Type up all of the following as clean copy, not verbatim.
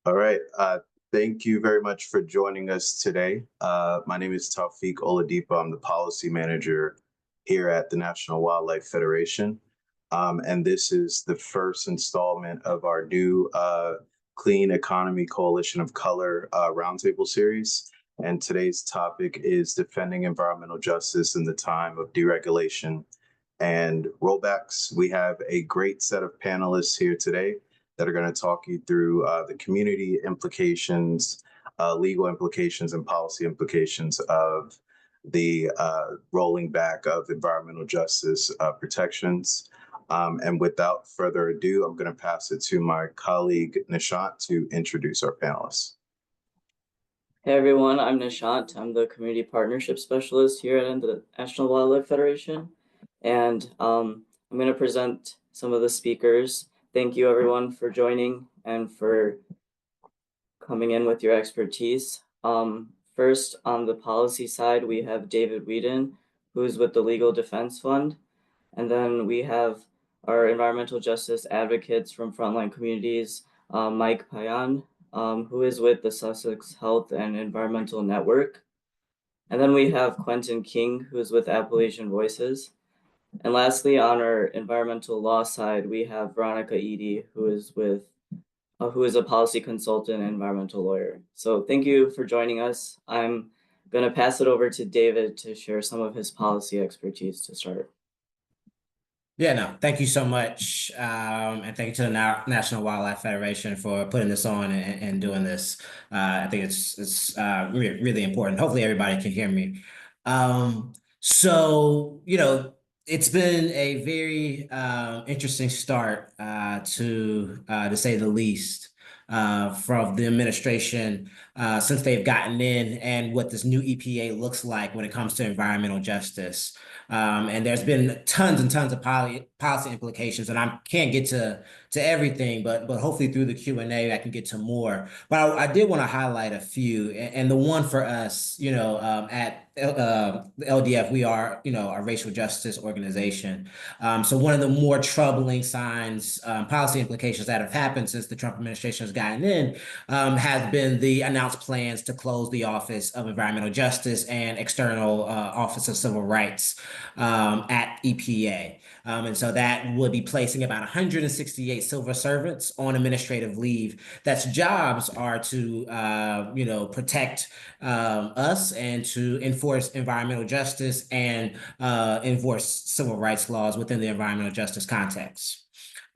All right. Thank you very much for joining us today. My name is Taufik Oladipo. I'm the policy manager here at the National Wildlife Federation. And this is the first installment of our new Clean Economy Coalition of Color Roundtable series. And today's topic is defending environmental justice in the time of deregulation and rollbacks. We have a great set of panelists here today that are going to talk you through the community implications, legal implications, and policy implications of the rolling back of environmental justice protections. And without further ado, I'm going to pass it to my colleague Nishant to introduce our panelists. Hey everyone, I'm Nishant. I'm the Community Partnership Specialist here at the National Wildlife Federation. And I'm going to present some of the speakers. Thank you everyone for joining and for coming in with your expertise. First, on the policy side, we have David Wheaton, who's with the Legal Defense Fund. And then we have our environmental justice advocates from frontline communities, Mike Payan, who is with the Sussex Health and Environmental Network. And then we have Quenton King, who is with Appalachian Voices. And lastly, on our environmental law side, we have Veronica Eady, who is a policy consultant and environmental lawyer. So thank you for joining us. I'm going to pass it over to David to share some of his policy expertise to start. Yeah, no, thank you so much. And thank you to the National Wildlife Federation for putting this on and doing this. I think it's really important. Hopefully everybody can hear me. It's been a very interesting start to say the least, from the administration since they've gotten in and what this new EPA looks like when it comes to environmental justice. And there's been tons and tons of policy implications, and I can't get to everything, but hopefully through the Q&A I can get to more. But I did want to highlight a few, and the one for us, at the LDF, we are, a racial justice organization. So one of the more troubling signs, policy implications that have happened since the Trump administration has gotten in, has been the announced plans to close the Office of Environmental Justice and External Office of Civil Rights at EPA. And so that would be placing about 168 civil servants on administrative leave. That's jobs are to, protect us and to enforce environmental justice and enforce civil rights laws within the environmental justice context.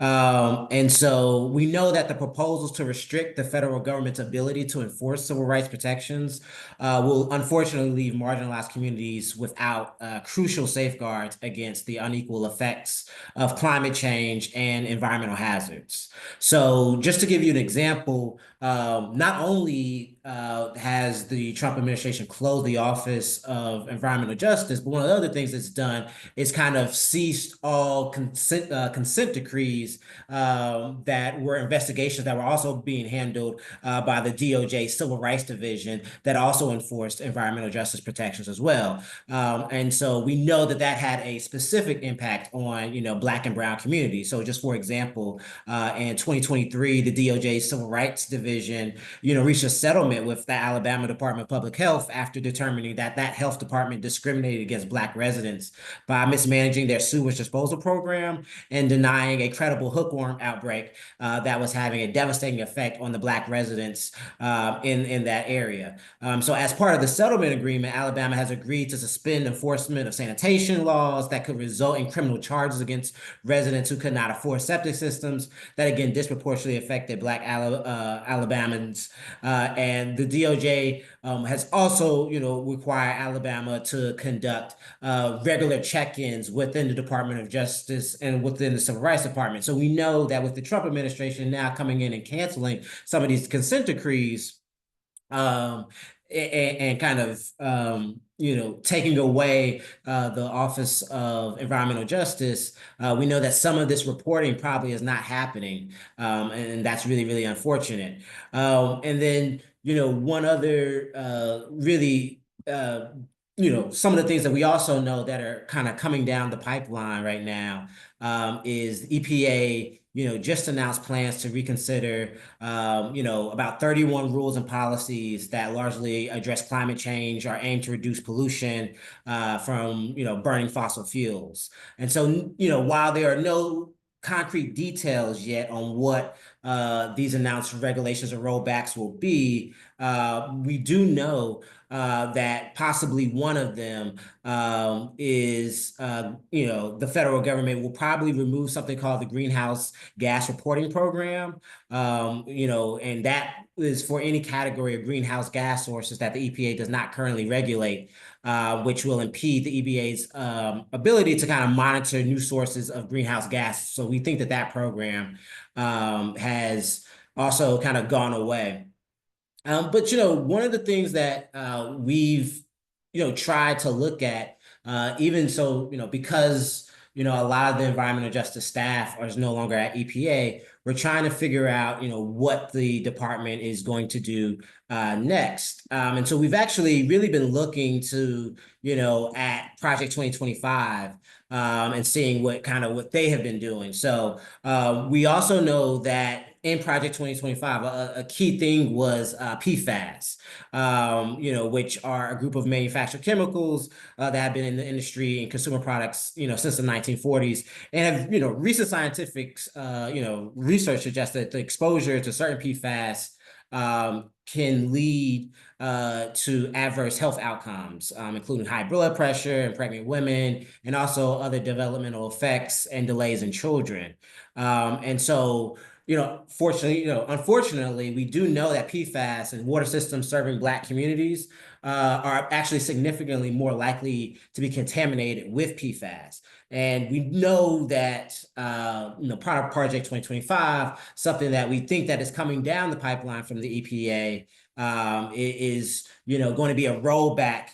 And so we know that the proposals to restrict the federal government's ability to enforce civil rights protections will unfortunately leave marginalized communities without crucial safeguards against the unequal effects of climate change and environmental hazards. So just to give you an example, not only has the Trump administration closed the Office of Environmental Justice, but one of the other things it's done is kind of ceased all consent decrees that were investigations that were also being handled by the DOJ Civil Rights Division that also enforced environmental justice protections as well. And so we know that that had a specific impact on, Black and brown communities. So just for example, in 2023, the DOJ Civil Rights Division, reached a settlement with the Alabama Department of Public Health after determining that health department discriminated against Black residents by mismanaging their sewage disposal program and denying a credible hookworm outbreak that was having a devastating effect on the Black residents in that area. So as part of the settlement agreement, Alabama has agreed to suspend enforcement of sanitation laws that could result in criminal charges against residents who could not afford septic systems that, again, disproportionately affected Black Alabamans. And the DOJ has also, required Alabama to conduct regular check-ins within the Department of Justice and within the Civil Rights Department. So we know that with the Trump administration now coming in and canceling some of these consent decrees, and kind of, taking away the Office of Environmental Justice, we know that some of this reporting probably is not happening, and that's really, really unfortunate. And then, one other really some of the things that we also know that are kind of coming down the pipeline right now is the EPA, just announced plans to reconsider, about 31 rules and policies that largely address climate change or aim to reduce pollution from, burning fossil fuels. And so, while there are no concrete details yet on what these announced regulations or rollbacks will be, we do know that possibly one of them is, the federal government will probably remove something called the Greenhouse Gas Reporting Program, and that is for any category of greenhouse gas sources that the EPA does not currently regulate, which will impede the EPA's ability to kind of monitor new sources of greenhouse gas. So we think that that program has also kind of gone away. But one of the things that we've tried to look at, even so, because a lot of the environmental justice staff is no longer at EPA, we're trying to figure out what the department is going to do next. And so we've actually really been looking to at Project 2025 and seeing what they have been doing. So we also know that in Project 2025, a key thing was PFAS, which are a group of manufactured chemicals that have been in the industry and consumer products, since the 1940s, and have, recent scientific, research suggests that the exposure to certain PFAS can lead to adverse health outcomes, including high blood pressure in pregnant women, and also other developmental effects and delays in children. And so, unfortunately, we do know that PFAS and water systems serving Black communities are actually significantly more likely to be contaminated with PFAS. And we know that, part of Project 2025, something that we think that is coming down the pipeline from the EPA is, going to be a rollback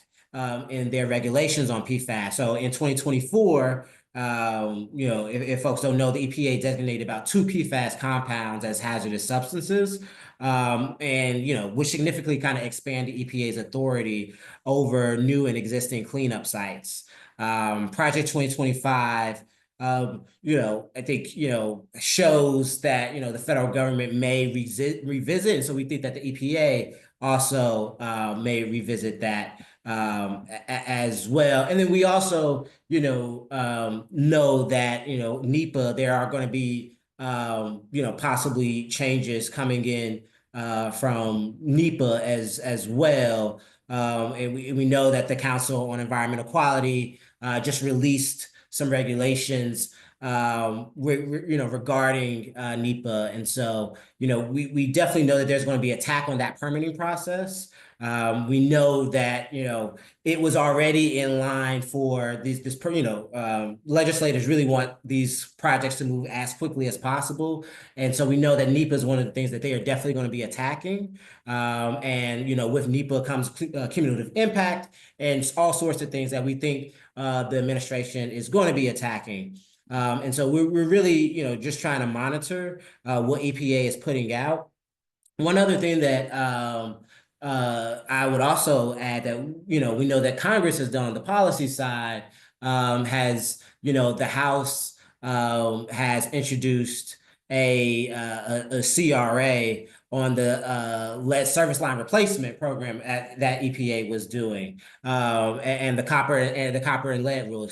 in their regulations on PFAS. So in 2024, if folks don't know, the EPA designated about 2 PFAS compounds as hazardous substances, and which significantly kind of expand the EPA's authority over new and existing cleanup sites. Project 2025, I think, shows that, the federal government may revisit. And so we think that the EPA also may revisit that as well. And then we also, know that, NEPA, there are going to be, possibly changes coming in from NEPA as well. And we know that the Council on Environmental Quality just released some regulations regarding NEPA. And so, we definitely know that there's going to be attack on that permitting process. We know that, it was already in line for legislators really want these projects to move as quickly as possible. And so we know that NEPA is one of the things that they are definitely going to be attacking. And, with NEPA comes cumulative impact and all sorts of things that we think the administration is going to be attacking. And so we're really, just trying to monitor what EPA is putting out. One other thing that I would also add that, we know that Congress has done on the policy side, has, the House has introduced a CRA on the lead service line replacement program that EPA was doing, and the copper and lead rule,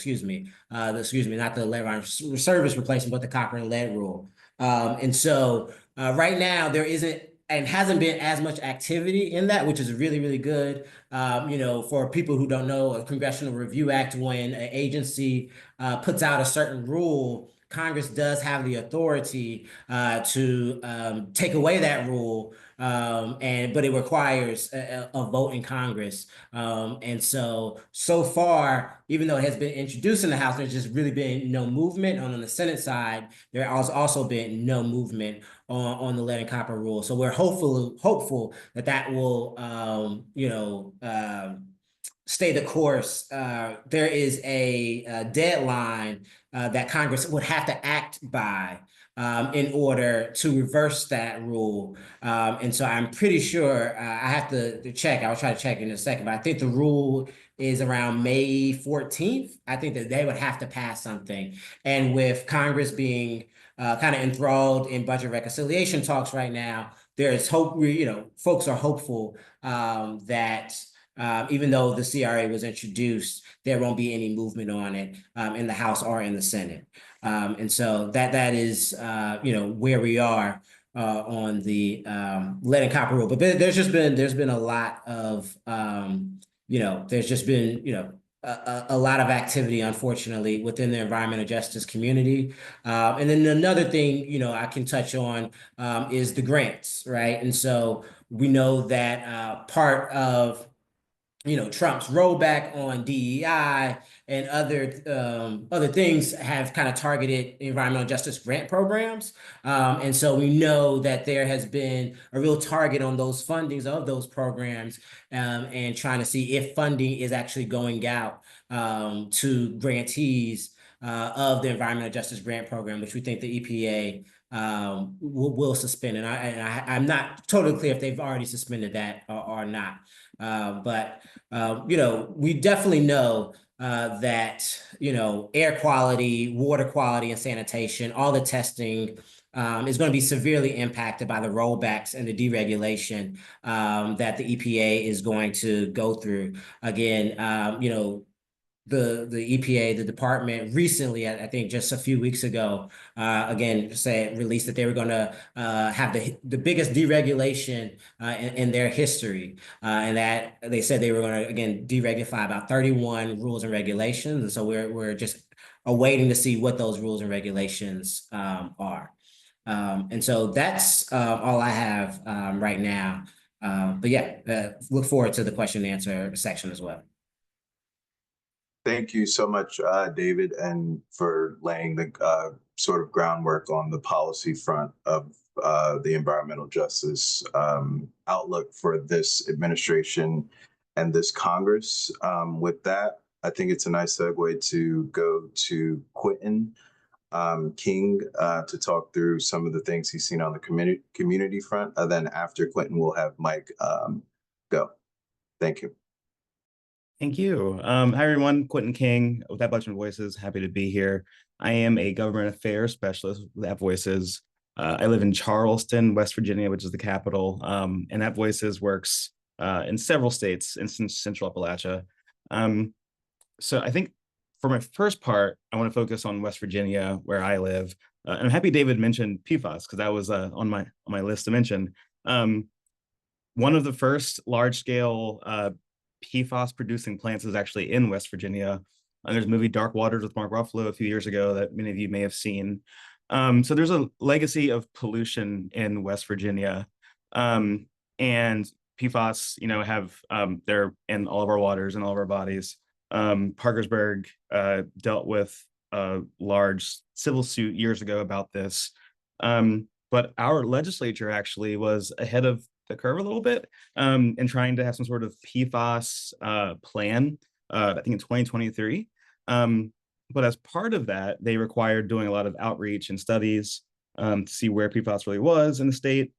not the lead line service replacement, but the copper and lead rule. And so right now there isn't and hasn't been as much activity in that, which is really, really good. For people who don't know, a Congressional Review Act, when an agency puts out a certain rule, Congress does have the authority to take away that rule, but it requires a vote in Congress. And so far, even though it has been introduced in the House, there's just really been no movement. On the Senate side, there has also been no movement on the lead and copper rule. So we're hopeful that will, stay the course. There is a deadline that Congress would have to act by in order to reverse that rule. And so I'm pretty sure I have to check. I'll try to check in a second, but I think the rule is around May 14th. I think that they would have to pass something. And with Congress being kind of enthralled in budget reconciliation talks right now, there is hope. Folks are hopeful that even though the CRA was introduced, there won't be any movement on it in the House or in the Senate. And so that is where we are on the lead and copper rule. But there's been a lot of there's just been a lot of activity, unfortunately, within the environmental justice community. And then another thing, I can touch on is the grants, right? And so we know that part of Trump's rollback on DEI and other things have kind of targeted environmental justice grant programs. And so we know that there has been a real target on those fundings of those programs and trying to see if funding is actually going out to grantees of the environmental justice grant program, which we think the EPA will suspend. And I'm not totally clear if they've already suspended that or not. But we definitely know that air quality, water quality, and sanitation, all the testing is going to be severely impacted by the rollbacks and the deregulation that the EPA is going to go through. Again, the EPA, the department recently, I think just a few weeks ago, again, released that they were going to have the biggest deregulation in their history. And that they said they were going to, again, deregulate about 31 rules and regulations. And so we're just awaiting to see what those rules and regulations are. And so that's all I have right now. But yeah, look forward to the question and answer section as well. Thank you so much, David, and for laying the sort of groundwork on the policy front of the environmental justice outlook for this administration and this Congress. With that, I think it's a nice segue to go to Quenton King to talk through some of the things he's seen on the community front. And then after Quenton, we'll have Mike go. Thank you. Thank you. Hi, everyone. Quenton King with Appalachian Voices. Happy to be here. I am a government affairs specialist with App Voices. I live in Charleston, West Virginia, which is the capital. And App Voices works in several states in Central Appalachia. So I think for my first part, I want to focus on West Virginia, where I live. And I'm happy David mentioned PFAS because that was on my list to mention. One of the first large-scale PFAS producing plants is actually in West Virginia. There's a movie Dark Waters with Mark Ruffalo a few years ago that many of you may have seen. So there's a legacy of pollution in West Virginia. And PFAS, have they're in all of our waters and all of our bodies. Parkersburg dealt with a large civil suit years ago about this. But our legislature actually was ahead of the curve a little bit and trying to have some sort of PFAS plan, I think in 2023. But as part of that, they required doing a lot of outreach and studies to see where PFAS really was in the state,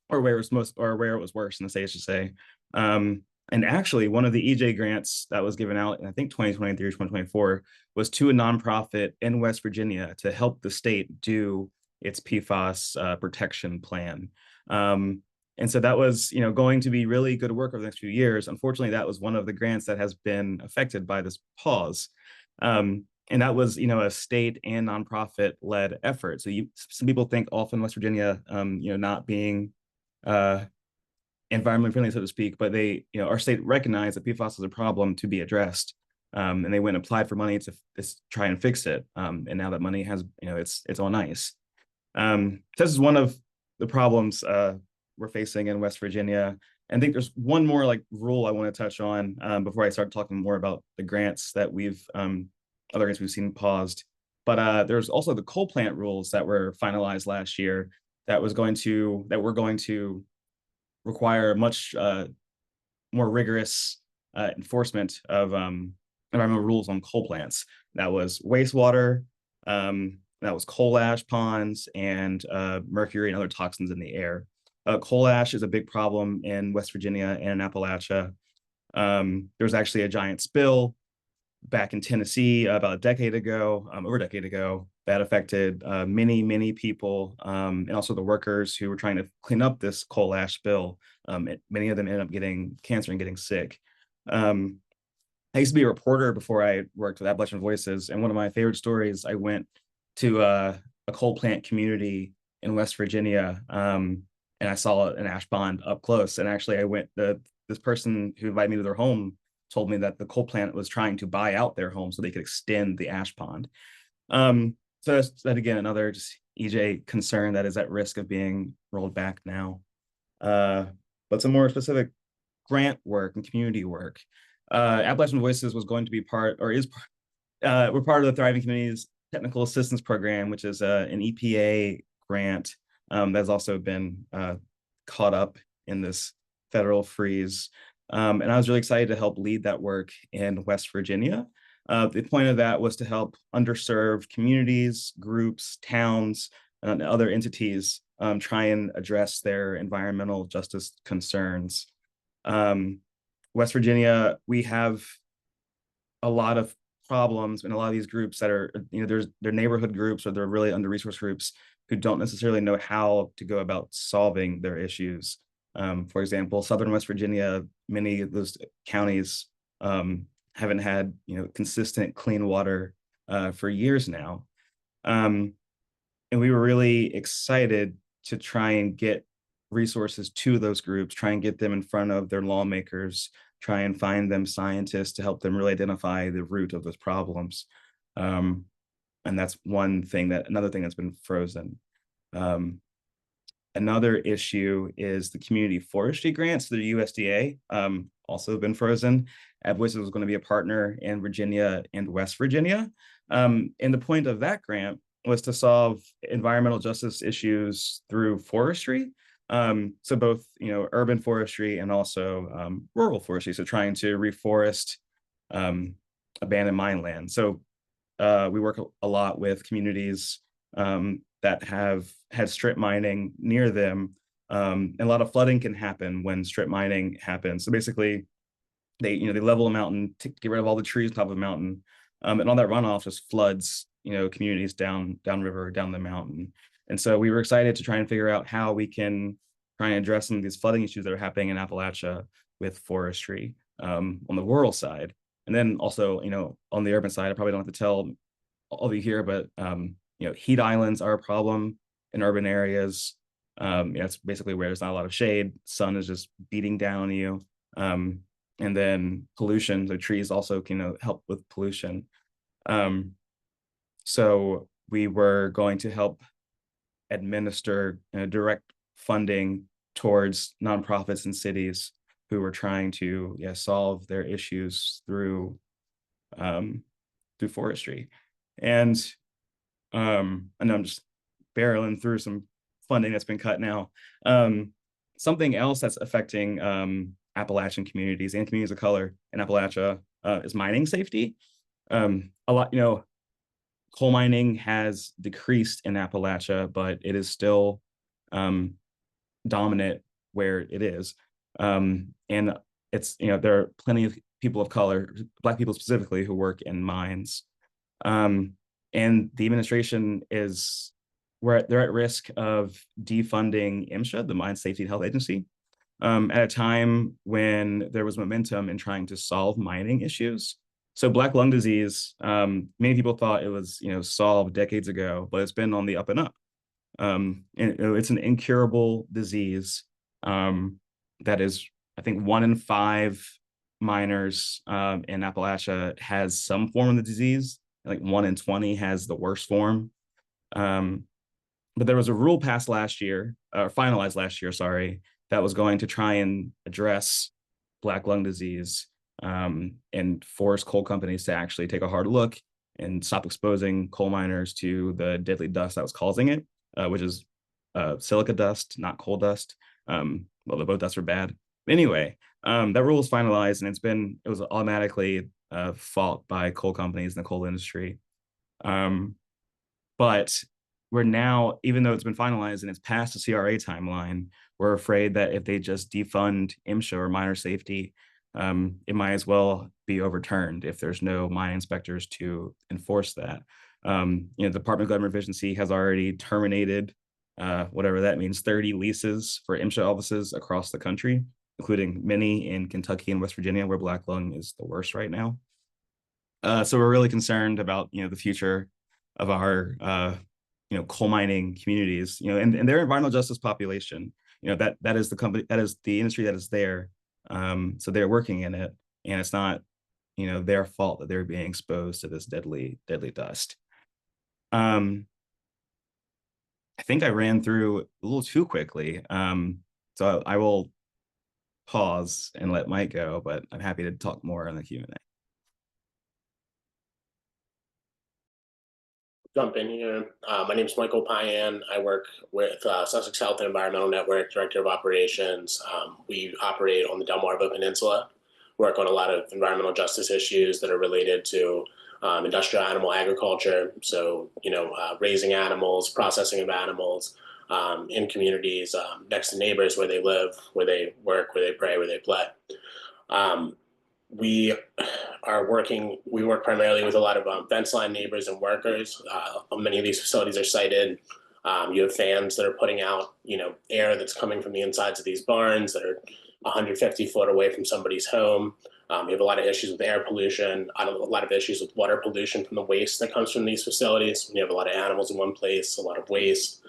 or where it was worse in the state, I should say. And actually, one of the EJ grants that was given out in, I think, 2023 or 2024 was to a nonprofit in West Virginia to help the state do its PFAS protection plan. And so that was, going to be really good work over the next few years. Unfortunately, that was one of the grants that has been affected by this pause. And that was, a state and nonprofit-led effort. So some people think often West Virginia, not being environmentally friendly, so to speak, but they, our state recognized that PFAS is a problem to be addressed. And they went and applied for money to try and fix it. And now that money has, it's on ice. This is one of the problems we're facing in West Virginia. And I think there's one more rule I want to touch on before I start talking more about the grants that other grants we've seen paused. But there's also the coal plant rules that were finalized last year that were going to require much more rigorous enforcement of environmental rules on coal plants. That was wastewater, that was coal ash ponds, and mercury and other toxins in the air. Coal ash is a big problem in West Virginia and in Appalachia. There was actually a giant spill back in Tennessee about a decade ago, over a decade ago, that affected many people, and also the workers who were trying to clean up this coal ash spill. Many of them ended up getting cancer and getting sick. I used to be a reporter before I worked with Appalachian Voices, and one of my favorite stories, I went to a coal plant community in West Virginia, and I saw an ash pond up close. And actually, this person who invited me to their home told me that the coal plant was trying to buy out their home so they could extend the ash pond. So that's that again, another just EJ concern that is at risk of being rolled back now. But some more specific grant work and community work. Appalachian Voices was going to be part, or is, we're part of the Thriving Communities Technical Assistance Program, which is an EPA grant that's also been caught up in this federal freeze. And I was really excited to help lead that work in West Virginia. The point of that was to help underserved communities, groups, towns, and other entities try and address their environmental justice concerns. West Virginia, we have a lot of problems and a lot of these groups that are, they're neighborhood groups or they're really under-resourced groups who don't necessarily know how to go about solving their issues. For example, Southern West Virginia, many of those counties haven't had consistent clean water for years now. And we were really excited to try and get resources to those groups, try and get them in front of their lawmakers, try and find them scientists to help them really identify the root of those problems. And that's another thing that's been frozen. Another issue is the community forestry grants through the USDA, also been frozen. Voices was going to be a partner in Virginia and West Virginia. And the point of that grant was to solve environmental justice issues through forestry. So both, urban forestry and also rural forestry. So trying to reforest abandoned mine land. So we work a lot with communities that have had strip mining near them. And a lot of flooding can happen when strip mining happens. So basically, they level a mountain to get rid of all the trees on top of the mountain, and all that runoff just floods communities downriver, down the mountain. And so we were excited to try and figure out how we can try and address some of these flooding issues that are happening in Appalachia with forestry on the rural side. And then also, on the urban side, I probably don't have to tell all of you here, but heat islands are a problem in urban areas. It's basically where there's not a lot of shade. Sun is just beating down on you. And then pollution, the trees also can help with pollution. So we were going to help administer direct funding towards nonprofits and cities who were trying to solve their issues through forestry. And I know I'm just barreling through some funding that's been cut now. Something else that's affecting Appalachian communities and communities of color in Appalachia is mining safety. A lot, coal mining has decreased in Appalachia, but it is still dominant where it is. And it's, there are plenty of people of color, Black people specifically, who work in mines. And the administration they're at risk of defunding MSHA, the Mine Safety and Health Agency, at a time when there was momentum in trying to solve mining issues. So Black lung disease, many people thought it was solved decades ago, but it's been on the up and up. And it's an incurable disease that is, I think, 1 in 5 miners in Appalachia has some form of the disease. Like 1 in 20 has the worst form. But there was a rule passed last year, or finalized last year, sorry, that was going to try and address Black lung disease and force coal companies to actually take a hard look and stop exposing coal miners to the deadly dust that was causing it, which is silica dust, not coal dust. Although both dusts are bad. Anyway, that rule was finalized, and it was automatically fought by coal companies in the coal industry. But we're now, even though it's been finalized and it's past the CRA timeline, we're afraid that if they just defund MSHA or miner safety, it might as well be overturned if there's no mine inspectors to enforce that. The Department of Government Efficiency has already terminated, whatever that means, 30 leases for MSHA offices across the country, including many in Kentucky and West Virginia, where black lung is the worst right now. So we're really concerned about the future of our coal mining communities, and their environmental justice population. That is the company, that is the industry that is there. So they're working in it, and it's not their fault that they're being exposed to this deadly dust. I think I ran through a little too quickly, so I will pause and let Mike go, but I'm happy to talk more on the Q&A. Jump in here. My name is Michael Payan. I work with Sussex Health and Environmental Network, Director of Operations. We operate on the Delmarva Peninsula, work on a lot of environmental justice issues that are related to industrial animal agriculture. So, raising animals, processing of animals in communities next to neighbors where they live, where they work, where they pray, where they play. We work primarily with a lot of fenceline neighbors and workers. Many of these facilities are sited. You have fans that are putting out, air that's coming from the insides of these barns that are 150 foot away from somebody's home. You have a lot of issues with air pollution, a lot of issues with water pollution from the waste that comes from these facilities. You have a lot of animals in one place, a lot of waste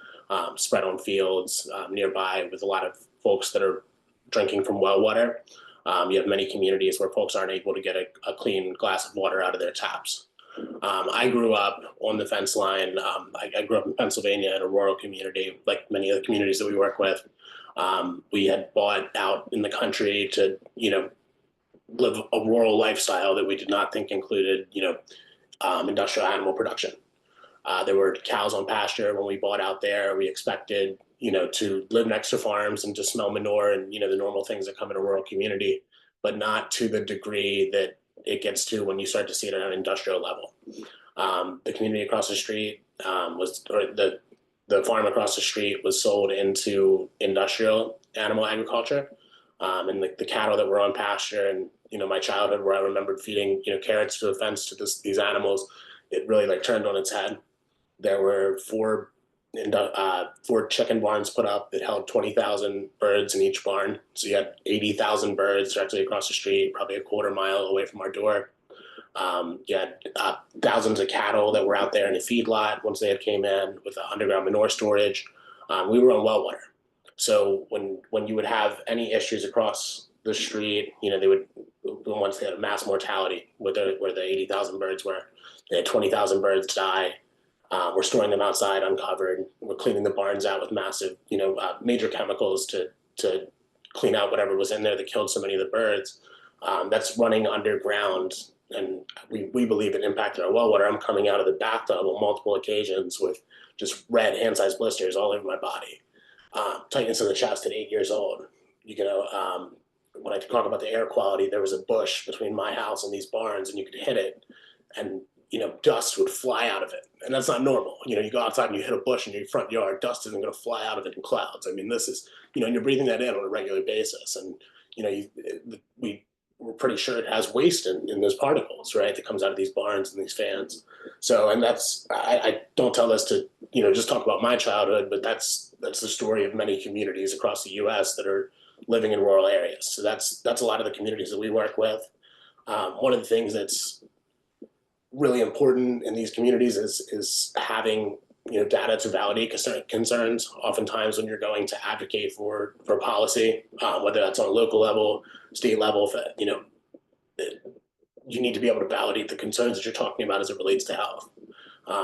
spread on fields nearby, with a lot of folks that are drinking from well water. You have many communities where folks aren't able to get a clean glass of water out of their taps. I grew up on the fence line. I grew up in Pennsylvania in a rural community, like many of the communities that we work with. We had bought out in the country to, live a rural lifestyle that we did not think included, industrial animal production. There were cows on pasture when we bought out there. We expected, to live next to farms and to smell manure and, the normal things that come in a rural community, but not to the degree that it gets to when you start to see it at an industrial level. The community across the street the farm across the street was sold into industrial animal agriculture. And the cattle that were on pasture, and, my childhood, where I remembered feeding, carrots to a fence to these animals, it really turned on its head. There were four chicken barns put up that held 20,000 birds in each barn. So you had 80,000 birds directly across the street, probably a quarter mile away from our door. You had thousands of cattle that were out there in the feedlot once they had came in with underground manure storage. We were on well water. So when you would have any issues across the street, once they had a mass mortality where the 80,000 birds were, they had 20,000 birds die. We're storing them outside uncovered. We're cleaning the barns out with massive, major chemicals to clean out whatever was in there that killed so many of the birds. That's running underground, and we believe it impacted our well water. I'm coming out of the bathtub on multiple occasions with just red hand-sized blisters all over my body. Tightness in the chest at 8 years old. When I talk about the air quality, there was a bush between my house and these barns, and you could hit it, and dust would fly out of it. And that's not normal. You go outside and you hit a bush in your front yard, dust isn't going to fly out of it in clouds. I mean, this is, and you're breathing that in on a regular basis. And, we're pretty sure it has waste in those particles, right, that comes out of these barns and these fans. So, and I don't tell this to, just talk about my childhood, but that's the story of many communities across the US that are living in rural areas. So that's a lot of the communities that we work with. One of the things that's really important in these communities is having data to validate concerns. Oftentimes when you're going to advocate for policy, whether that's on a local level, state level, you need to be able to validate the concerns that you're talking about as it relates to health.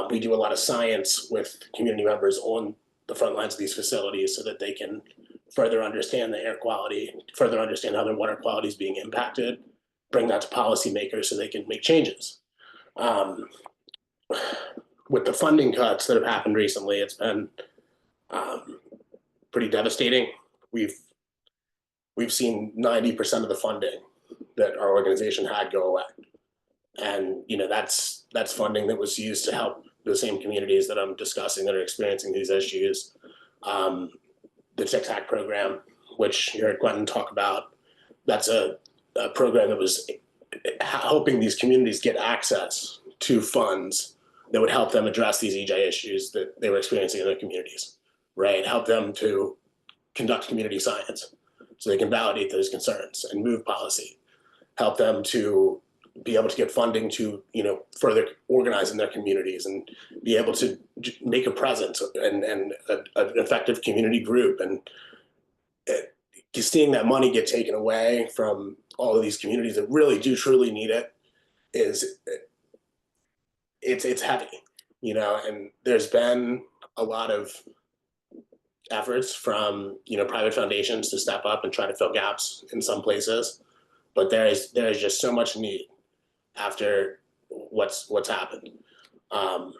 We do a lot of science with community members on the front lines of these facilities so that they can further understand the air quality, further understand how their water quality is being impacted, bring that to policymakers so they can make changes. With the funding cuts that have happened recently, it's been pretty devastating. We've seen 90% of the funding that our organization had go away, and that's funding that was used to help the same communities that I'm discussing that are experiencing these issues. The CECC program, which you heard Quenton talk about, that's a a program that was helping these communities get access to funds that would help them address these EJ issues that they were experiencing in their communities, right? Help them to conduct community science so they can validate those concerns and move policy. Help them to be able to get funding to, further organize in their communities and be able to make a presence and an effective community group. And seeing that money get taken away from all of these communities that really do truly need it it's heavy, and there's been a lot of efforts from, private foundations to step up and try to fill gaps in some places, but there is just so much need after what's happened. I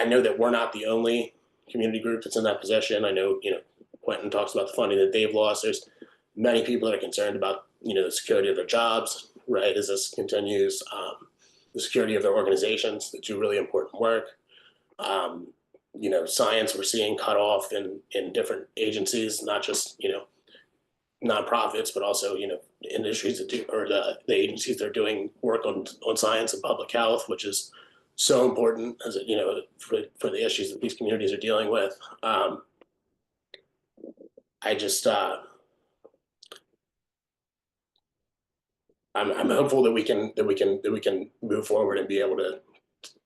know that we're not the only community group that's in that position. I know, Quenton talks about the funding that they've lost. There's many people that are concerned about, the security of their jobs, right, as this continues, the security of their organizations that do really important work. Science we're seeing cut off in different agencies, not just, nonprofits, but also, industries that do, or the agencies that are doing work on science and public health, which is so important as for the issues that these communities are dealing with. I'm hopeful that we can move forward and be able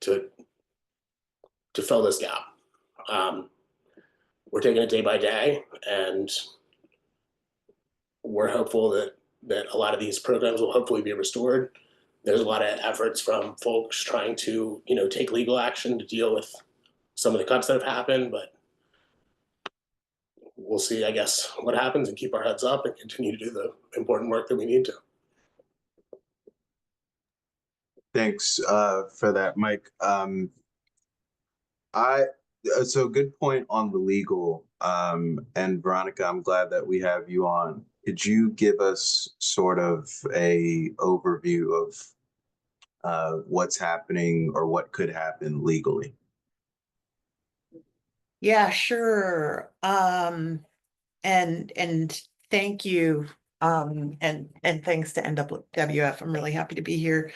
to fill this gap. We're taking it day by day, and we're hopeful that a lot of these programs will hopefully be restored. There's a lot of efforts from folks trying to, take legal action to deal with some of the cuts that have happened, but we'll see, I guess, what happens and keep our heads up and continue to do the important work that we need to. Thanks for that, Mike. So good point on the legal. And Veronica, I'm glad that we have you on. Could you give us sort of a overview of what's happening or what could happen legally? Yeah, sure. And thank you. And thanks to NWF. I'm really happy to be here.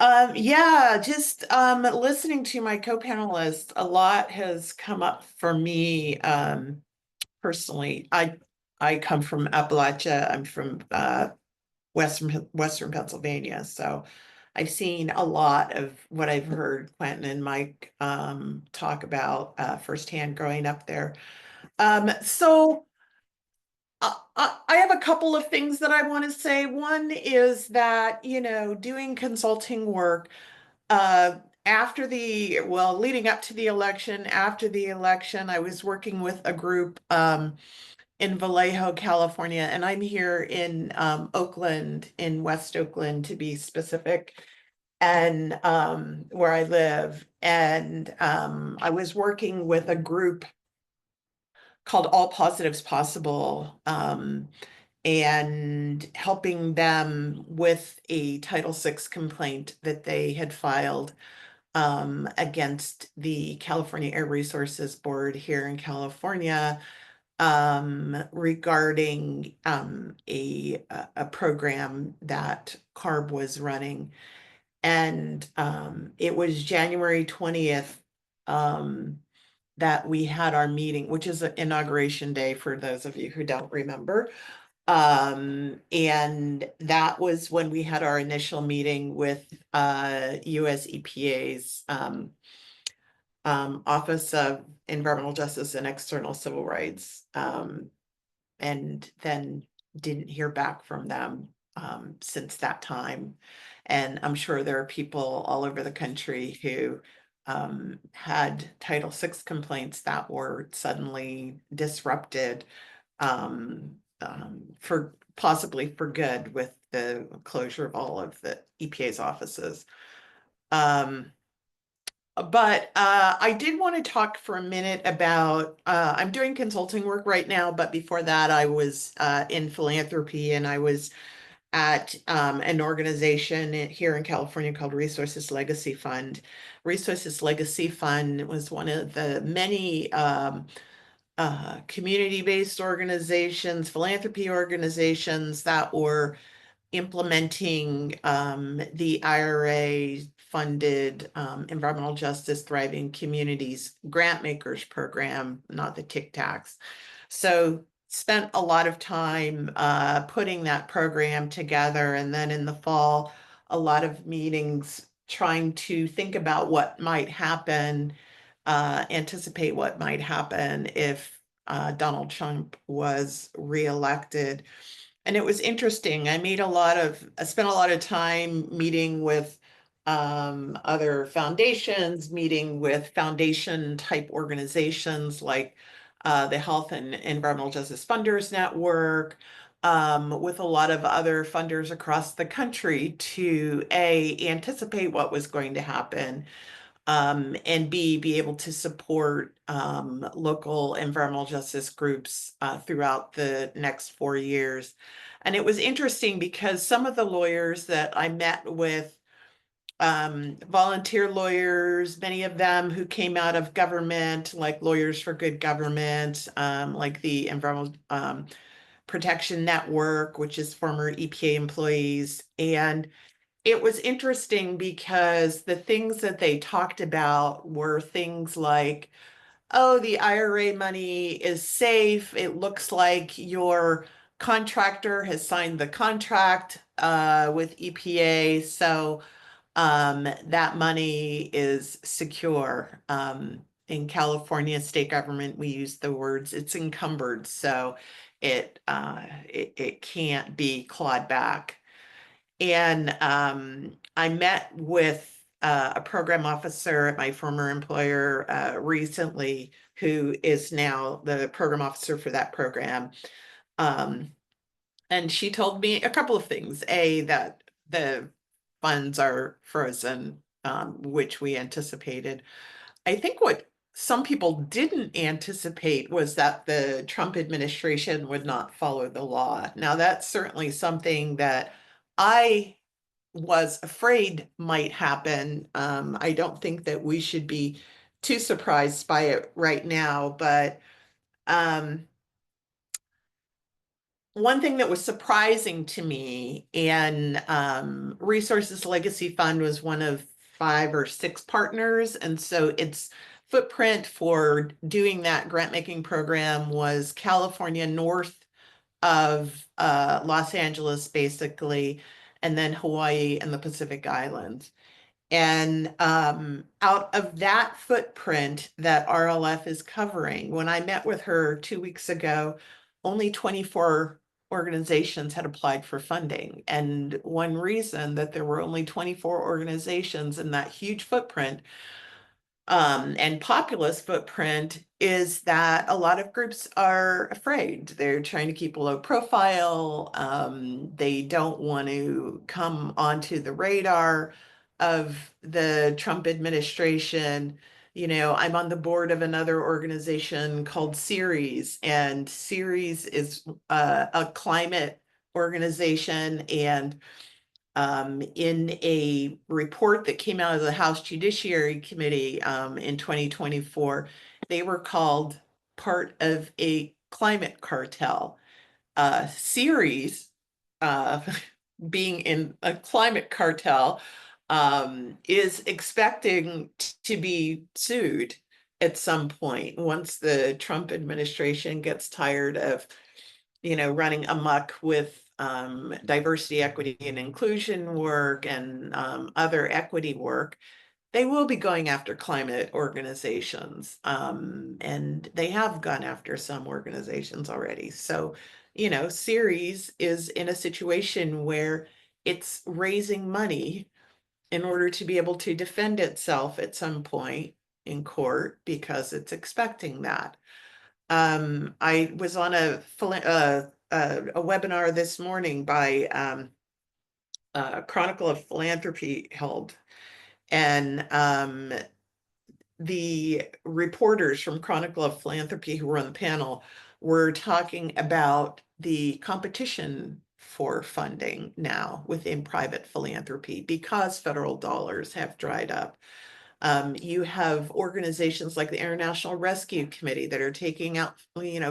Yeah, just listening to my co-panelists, a lot has come up for me personally. I come from Appalachia. I'm from Western Pennsylvania, so I've seen a lot of what I've heard Quenton and Mike talk about firsthand growing up there. So I have a couple of things that I want to say. One is that, doing consulting work leading up to the election, after the election, I was working with a group in Vallejo, California, and I'm here in Oakland, in West Oakland to be specific, and where I live. And I was working with a group called All Positives Possible, and helping them with a Title VI complaint that they had filed against the California Air Resources Board here in California, regarding a program that CARB was running. And it was January 20th that we had our meeting, which is an inauguration day for those of you who don't remember. And that was when we had our initial meeting with US EPA's Office of Environmental Justice and External Civil Rights, and then didn't hear back from them since that time. And I'm sure there are people all over the country who had Title VI complaints that were suddenly disrupted for possibly for good with the closure of all of the EPA's offices. But I did want to talk for a minute about, I'm doing consulting work right now, but before that I was in philanthropy, and I was at an organization here in California called Resources Legacy Fund. Resources Legacy Fund was one of the many community-based organizations, philanthropy organizations that were implementing the IRA-funded Environmental Justice Thriving Communities Grant Makers Program, not the Tic Tacs. So spent a lot of time putting that program together, and then in the fall, a lot of meetings trying to think about what might happen, anticipate what might happen if Donald Trump was reelected. And it was interesting. I spent a lot of time meeting with other foundations, meeting with foundation type organizations like the Health and Environmental Justice Funders Network, with a lot of other funders across the country to anticipate what was going to happen, and be able to support local environmental justice groups throughout the next 4 years. And it was interesting because some of the lawyers that I met with, volunteer lawyers, many of them who came out of government, like Lawyers for Good Government, like the Environmental Protection Network, which is former EPA employees. And it was interesting because the things that they talked about were things like, oh, the IRA money is safe. It looks like your contractor has signed the contract with EPA. So that money is secure. In California state government, we use the words it's encumbered. So it can't be clawed back. And I met with a program officer at my former employer recently, who is now the program officer for that program. And she told me a couple of things. That the funds are frozen, which we anticipated. I think what some people didn't anticipate was that the Trump administration would not follow the law. Now, that's certainly something that I was afraid might happen. I don't think that we should be too surprised by it right now, but one thing that was surprising to me, and Resources Legacy Fund was one of 5 or 6 partners, and so its footprint for doing that grant making program was California, north of Los Angeles, basically, and then Hawaii and the Pacific Islands. And out of that footprint that RLF is covering, when I met with her 2 weeks ago, only 24 organizations had applied for funding. And one reason that there were only 24 organizations in that huge footprint, and populous footprint, is that a lot of groups are afraid. They're trying to keep a low profile. They don't want to come onto the radar of the Trump administration. You know, I'm on the board of another organization called Ceres, and Ceres is a climate organization. And in a report that came out of the House Judiciary Committee in 2024, they were called part of a climate cartel. Ceres, being in a climate cartel, is expecting to be sued at some point once the Trump administration gets tired of, running amok with diversity, equity, and inclusion work and other equity work. They will be going after climate organizations, and they have gone after some organizations already. So, Ceres is in a situation where it's raising money in order to be able to defend itself at some point in court because it's expecting that. I was on a webinar this morning by Chronicle of Philanthropy held, and the reporters from Chronicle of Philanthropy who were on the panel were talking about the competition for funding now within private philanthropy because federal dollars have dried up. You have organizations like the International Rescue Committee that are taking out,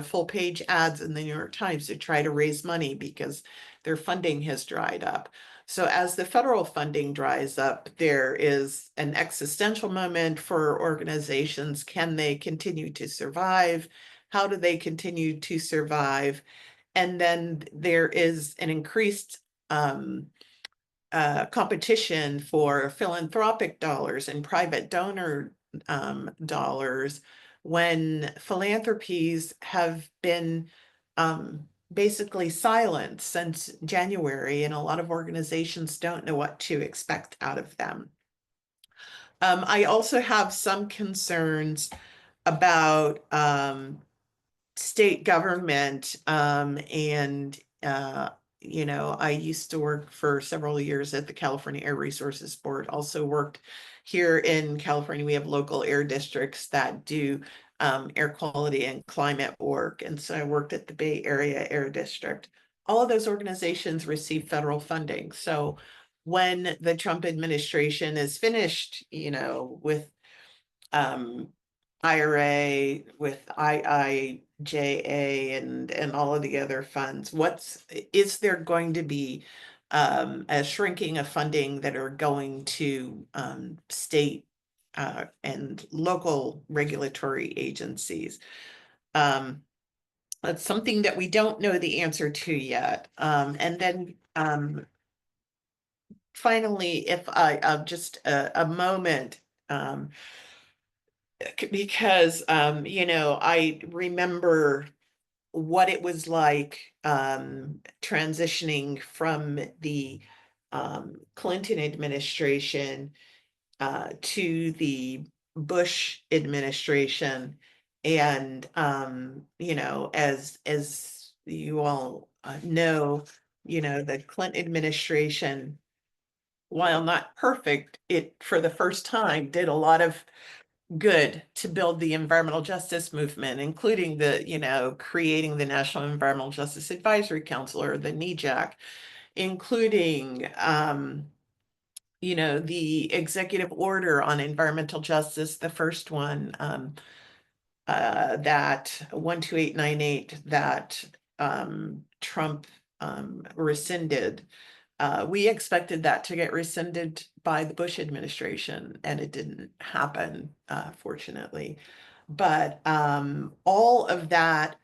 full page ads in the New York Times to try to raise money because their funding has dried up. So as the federal funding dries up, there is an existential moment for organizations. Can they continue to survive? How do they continue to survive? And then there is an increased competition for philanthropic dollars and private donor dollars when philanthropies have been basically silent since January, and a lot of organizations don't know what to expect out of them. I also have some concerns about state government and I used to work for several years at the California Air Resources Board, also worked here in California. We have local air districts that do air quality and climate work. And so I worked at the Bay Area Air District. All of those organizations receive federal funding. So when the Trump administration is finished, with IRA, with IIJA and all of the other funds, is there going to be a shrinking of funding that are going to state and local regulatory agencies? That's something that we don't know the answer to yet. And then finally, if I just a moment, because I remember what it was like transitioning from the Clinton administration to the Bush administration. And as you all know, the Clinton administration, while not perfect, it for the first time did a lot of good to build the environmental justice movement, including the, creating the National Environmental Justice Advisory Council, or the NEJAC, including, the executive order on environmental justice, the first one, that 12898 that Trump rescinded. We expected that to get rescinded by the Bush administration, and it didn't happen, fortunately. But all of that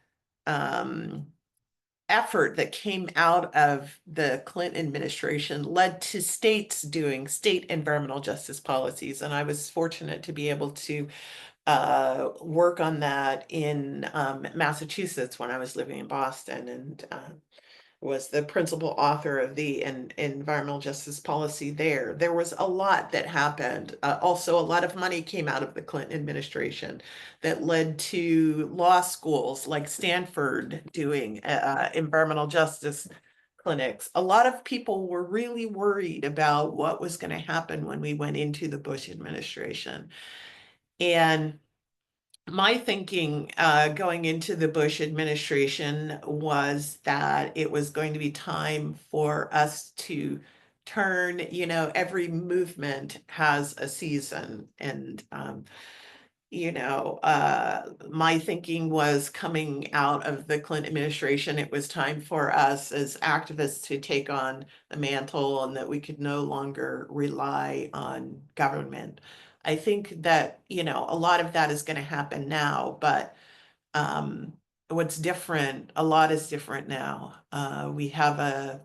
effort that came out of the Clinton administration led to states doing state environmental justice policies. And I was fortunate to be able to work on that in Massachusetts when I was living in Boston, and was the principal author of the environmental justice policy there. There was a lot that happened. Also, a lot of money came out of the Clinton administration that led to law schools like Stanford doing environmental justice clinics. A lot of people were really worried about what was going to happen when we went into the Bush administration. And my thinking going into the Bush administration was that it was going to be time for us to turn, every movement has a season. And, my thinking was, coming out of the Clinton administration, it was time for us as activists to take on the mantle, and that we could no longer rely on government. I think that, a lot of that is going to happen now, but what's different, a lot is different now. We have an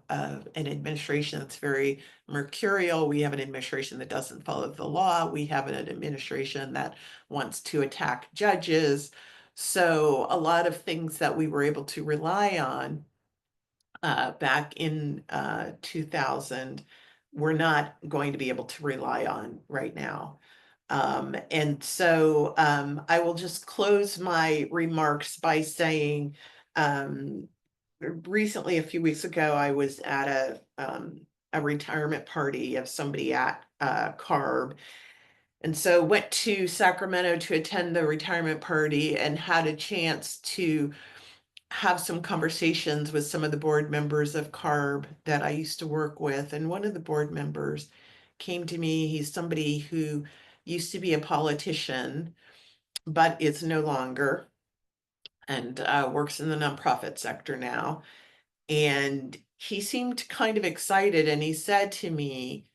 administration that's very mercurial. We have an administration that doesn't follow the law. We have an administration that wants to attack judges. So a lot of things that we were able to rely on back in 2000, we're not going to be able to rely on right now. And so I will just close my remarks by saying, recently, a few weeks ago, I was at a retirement party of somebody at CARB. And so went to Sacramento to attend the retirement party, and had a chance to have some conversations with some of the board members of CARB that I used to work with. And one of the board members came to me. He's somebody who used to be a politician, but is no longer, and works in the nonprofit sector now. And he seemed kind of excited, and he said to me,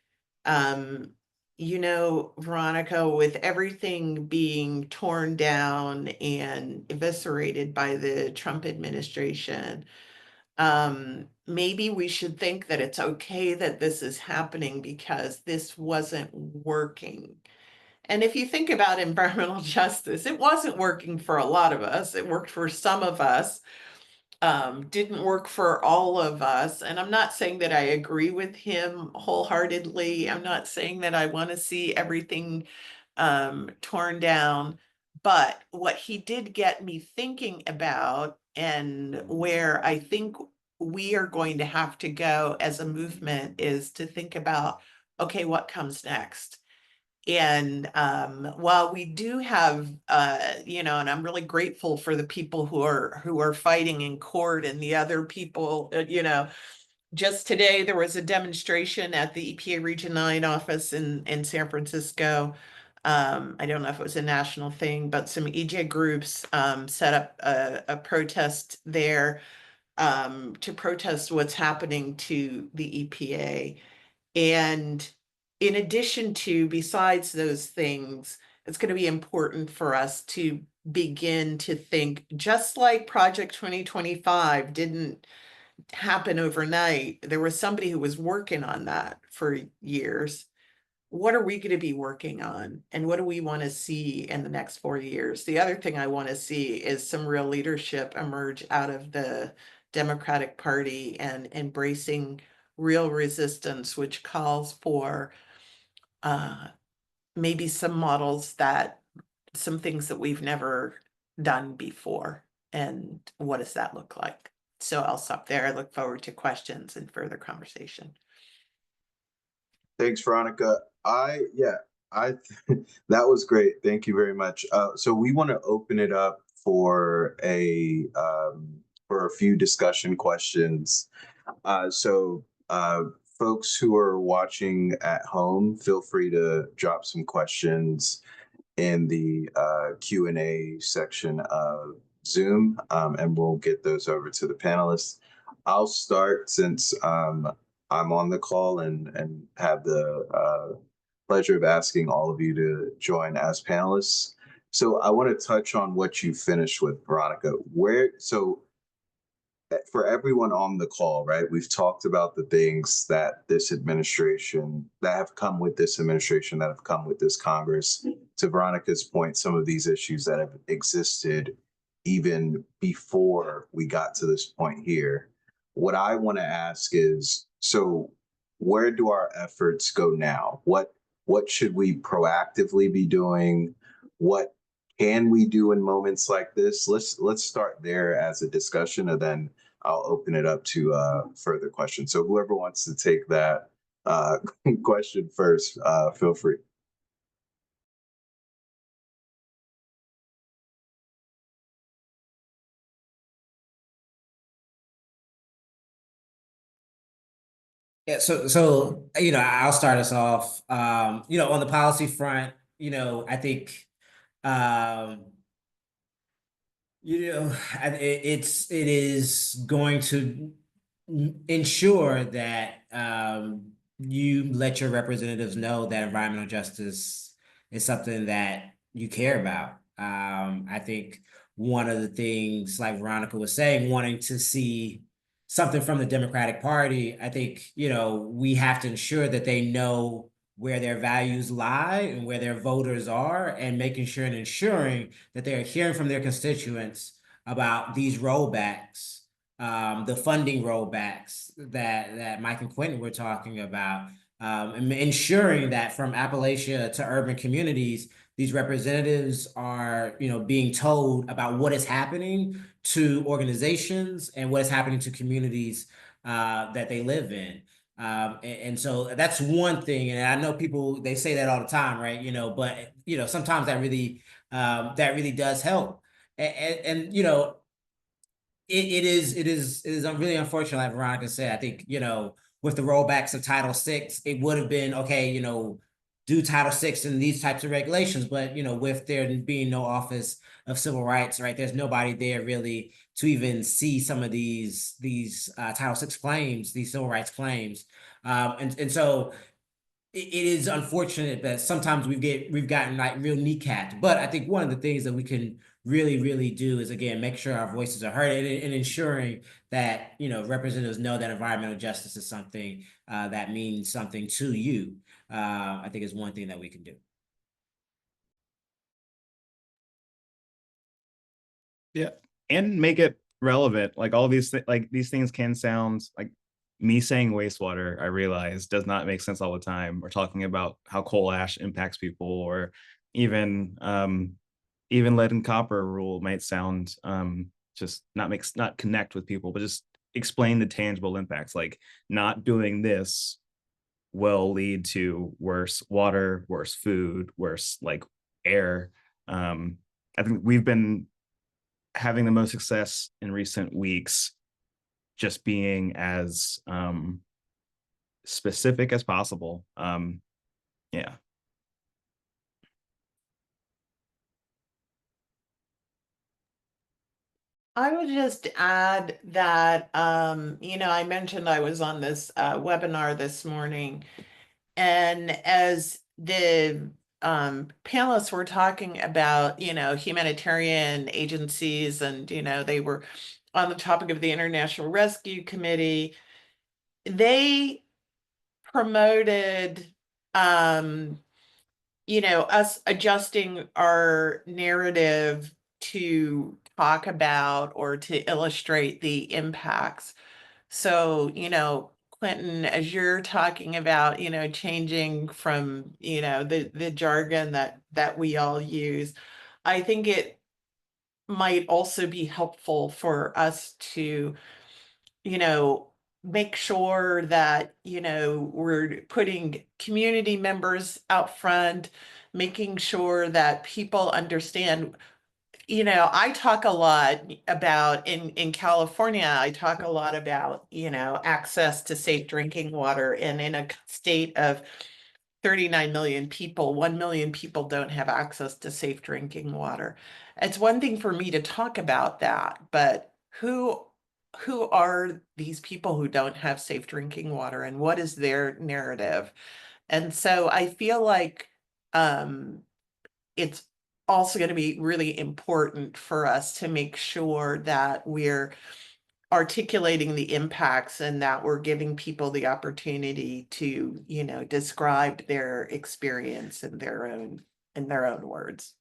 you know, Veronica, with everything being torn down and eviscerated by the Trump administration, maybe we should think that it's okay that this is happening because this wasn't working. And if you think about environmental justice, it wasn't working for a lot of us. It worked for some of us, didn't work for all of us. And I'm not saying that I agree with him wholeheartedly. I'm not saying that I want to see everything torn down. But what he did get me thinking about, and where I think we are going to have to go as a movement, is to think about, okay, what comes next? And while we do have, you know, and I'm really grateful for the people who are fighting in court, and the other people, you know, just today there was a demonstration at the EPA Region 9 office in San Francisco. I don't know if it was a national thing, but some EJ groups set up a protest there to protest what's happening to the EPA. And in addition to, besides those things, it's going to be important for us to begin to think, just like Project 2025 didn't happen overnight. There was somebody who was working on that for years. What are we going to be working on? And what do we want to see in the next 4 years? The other thing I want to see is some real leadership emerge out of the Democratic Party and embracing real resistance, which calls for maybe some models, that some things that we've never done before. And what does that look like? So I'll stop there. I look forward to questions and further conversation. Thanks, Veronica. That was great. Thank you very much. So we want to open it up for a few discussion questions. Folks who are watching at home, feel free to drop some questions in the Q&A section of Zoom, and we'll get those over to the panelists. I'll start since I'm on the call and have the pleasure of asking all of you to join as panelists. So I want to touch on what you finished with, Veronica. For everyone on the call, right, we've talked about the things that have come with this administration, that have come with this Congress. To Veronica's point, some of these issues that have existed even before we got to this point here. What I want to ask is, so where do our efforts go now? What should we proactively be doing? What can we do in moments like this? Let's start there as a discussion, and then I'll open it up to further questions. So whoever wants to take that question first, feel free. Yeah, so you know, I'll start us off. You know, on the policy front, you know, I think you know, it is going to ensure that you let your representatives know that environmental justice is something that you care about. I think one of the things, like Veronica was saying, wanting to see something from the Democratic Party, I think, you know, we have to ensure that they know where their values lie and where their voters are, and making sure and ensuring that they're hearing from their constituents about these rollbacks, the funding rollbacks that Mike and Quenton were talking about, and ensuring that from Appalachia to urban communities, these representatives are, you know, being told about what is happening to organizations and what is happening to communities that they live in. And so that's one thing. And I know people, they say that all the time, right? You know, but, you know, sometimes that really does help. And you know, it is really unfortunate, like Veronica said. I think, you know, with the rollbacks of Title VI, it would have been, okay, you know, do Title VI and these types of regulations, but with there being no Office of Civil Rights, right, there's nobody there really to even see some of these Title VI claims, these civil rights claims, and so it is unfortunate that sometimes we've gotten like real kneecapped. But I think one of the things that we can really do is, again, make sure our voices are heard, and ensuring that representatives know that environmental justice is something that means something to you. I think is one thing that we can do. Yeah, and make it relevant. Like all these these things can sound like, me saying wastewater, I realize, does not make sense all the time. We're talking about how coal ash impacts people, or even lead and copper rule might sound just not connect with people, but just explain the tangible impacts. Like, not doing this will lead to worse water, worse food, worse like air. I think we've been having the most success in recent weeks just being as specific as possible. Yeah. I would just add that, I mentioned I was on this webinar this morning, and as the panelists were talking about, humanitarian agencies, and, they were on the topic of the International Rescue Committee, they promoted, us adjusting our narrative to talk about or to illustrate the impacts. So, Quenton, as you're talking about, changing from, the jargon that we all use, I think it might also be helpful for us to, make sure that, we're putting community members out front, making sure that people understand. I talk a lot about in California, I talk a lot about, access to safe drinking water. And in a state of 39 million people, 1 million people don't have access to safe drinking water. It's one thing for me to talk about that, but who are these people who don't have safe drinking water, and what is their narrative? And so I feel like it's also going to be really important for us to make sure that we're articulating the impacts, and that we're giving people the opportunity to, describe their experience in their own words.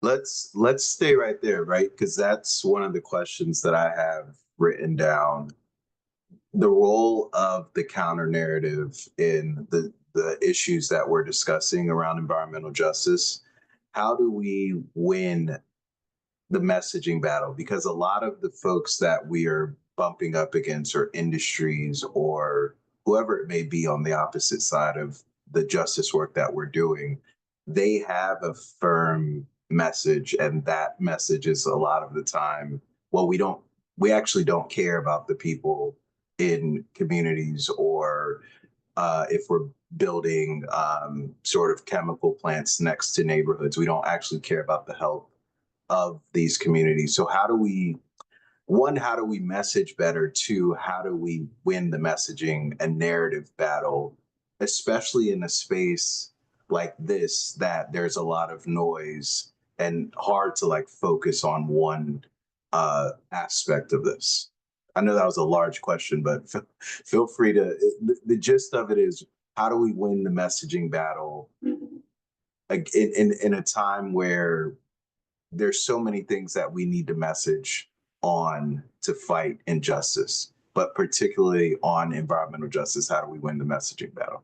Let's stay right there, right? Because that's one of the questions that I have written down. The role of the counter narrative in the issues that we're discussing around environmental justice. How do we win the messaging battle? Because a lot of the folks that we are bumping up against are industries or whoever it may be on the opposite side of the justice work that we're doing. They have a firm message, and that message is a lot of the time, well, we actually don't care about the people in communities, or if we're building sort of chemical plants next to neighborhoods, we don't actually care about the health of these communities. So how do we message better? Two, how do we win the messaging and narrative battle, especially in a space like this that there's a lot of noise and hard to like focus on one aspect of this? I know that was a large question, but feel free to. The gist of it is, how do we win the messaging battle in a time where there's so many things that we need to message on to fight injustice, but particularly on environmental justice? How do we win the messaging battle?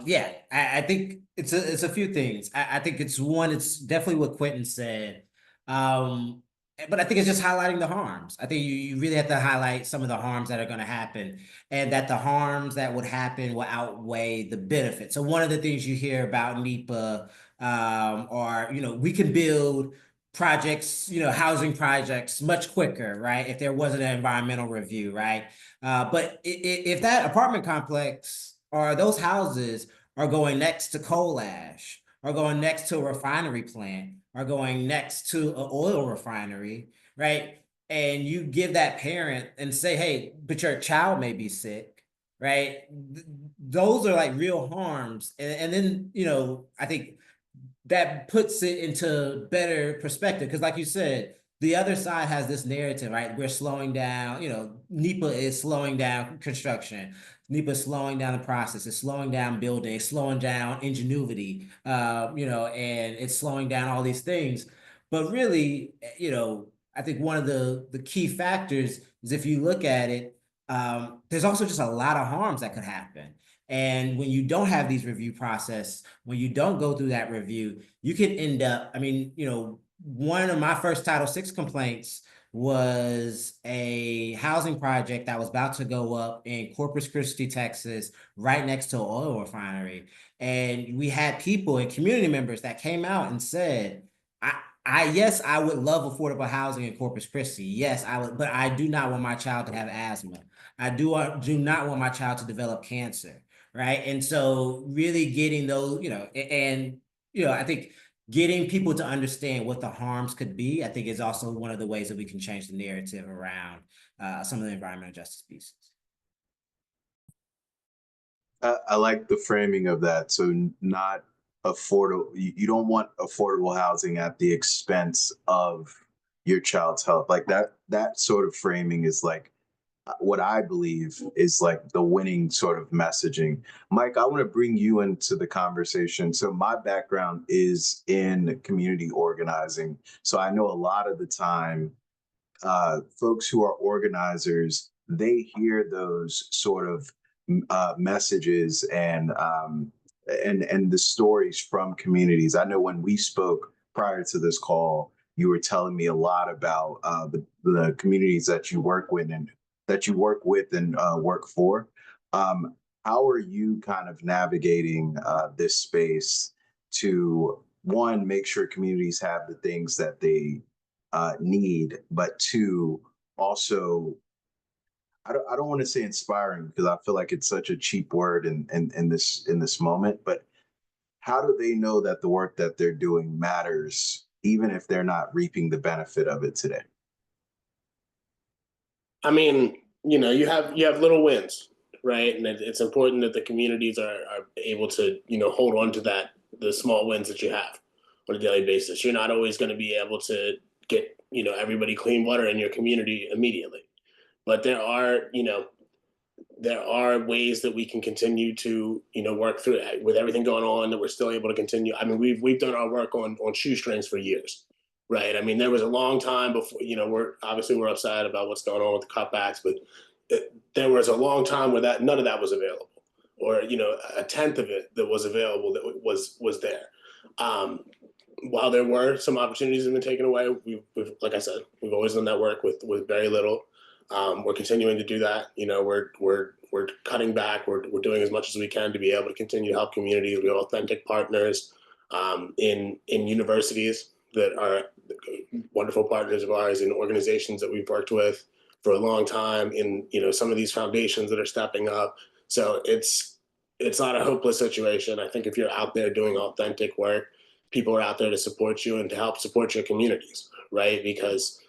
Yeah, I think it's a few things. I think it's one, it's definitely what Quenton said. but I think it's just highlighting the harms. I think you really have to highlight some of the harms that are going to happen, and that the harms that would happen will outweigh the benefits. So one of the things you hear about NEPA, are, we can build projects, housing projects much quicker, right? If there wasn't an environmental review, right? But if that apartment complex or those houses are going next to coal ash, are going next to a refinery plant, are going next to an oil refinery, right? And you give that parent and say, hey, but your child may be sick, right? Those are like real harms. And then, I think that puts it into better perspective. Because like you said, the other side has this narrative, right? We're slowing down, NEPA is slowing down construction. NEPA is slowing down the process. It's slowing down building. It's slowing down ingenuity, and it's slowing down all these things. But really, I think one of the key factors is if you look at it, there's also just a lot of harms that could happen. And when you don't have these review process, when you don't go through that review, you can end up, one of my first Title VI complaints was a housing project that was about to go up in Corpus Christi, Texas, right next to an oil refinery. And we had people and community members that came out and said, yes, I would love affordable housing in Corpus Christi. Yes, I would, but I do not want my child to have asthma. I do not want my child to develop cancer. Right. And so really getting those, I think getting people to understand what the harms could be, I think is also one of the ways that we can change the narrative around some of the environmental justice pieces. I like the framing of that. So not affordable, you don't want affordable housing at the expense of your child's health. Like that sort of framing is like what I believe is like the winning sort of messaging. Mike, I want to bring you into the conversation. So my background is in community organizing. So I know a lot of the time, folks who are organizers, they hear those sort of messages and the stories from communities. I know when we spoke prior to this call, you were telling me a lot about the communities that you work with and work for. How are you kind of navigating this space to, one, make sure communities have the things that they need, but two, also, I don't want to say inspiring because I feel like it's such a cheap word in this moment, but how do they know that the work that they're doing matters, even if they're not reaping the benefit of it today? I mean, you have little wins, right? And it's important that the communities are able to, hold on to the small wins that you have on a daily basis. You're not always going to be able to get, everybody clean water in your community immediately. But there are ways that we can continue to, work through it with everything going on, that we're still able to continue. I mean, we've done our work on shoestrings for years. Right. I mean, there was a long time before, we're upset about what's going on with the cutbacks, but there was a long time where none of that was available, or, a tenth of it that was available that was there. While there were some opportunities that have been taken away, we've, like I said, we've always done that work with very little. We're continuing to do that. We're cutting back. We're doing as much as we can to be able to continue to help communities. We have authentic partners in universities that are wonderful partners of ours, in organizations that we've worked with for a long time, in some of these foundations that are stepping up. So it's not a hopeless situation. I think if you're out there doing authentic work, people are out there to support you and to help support your communities, right? Because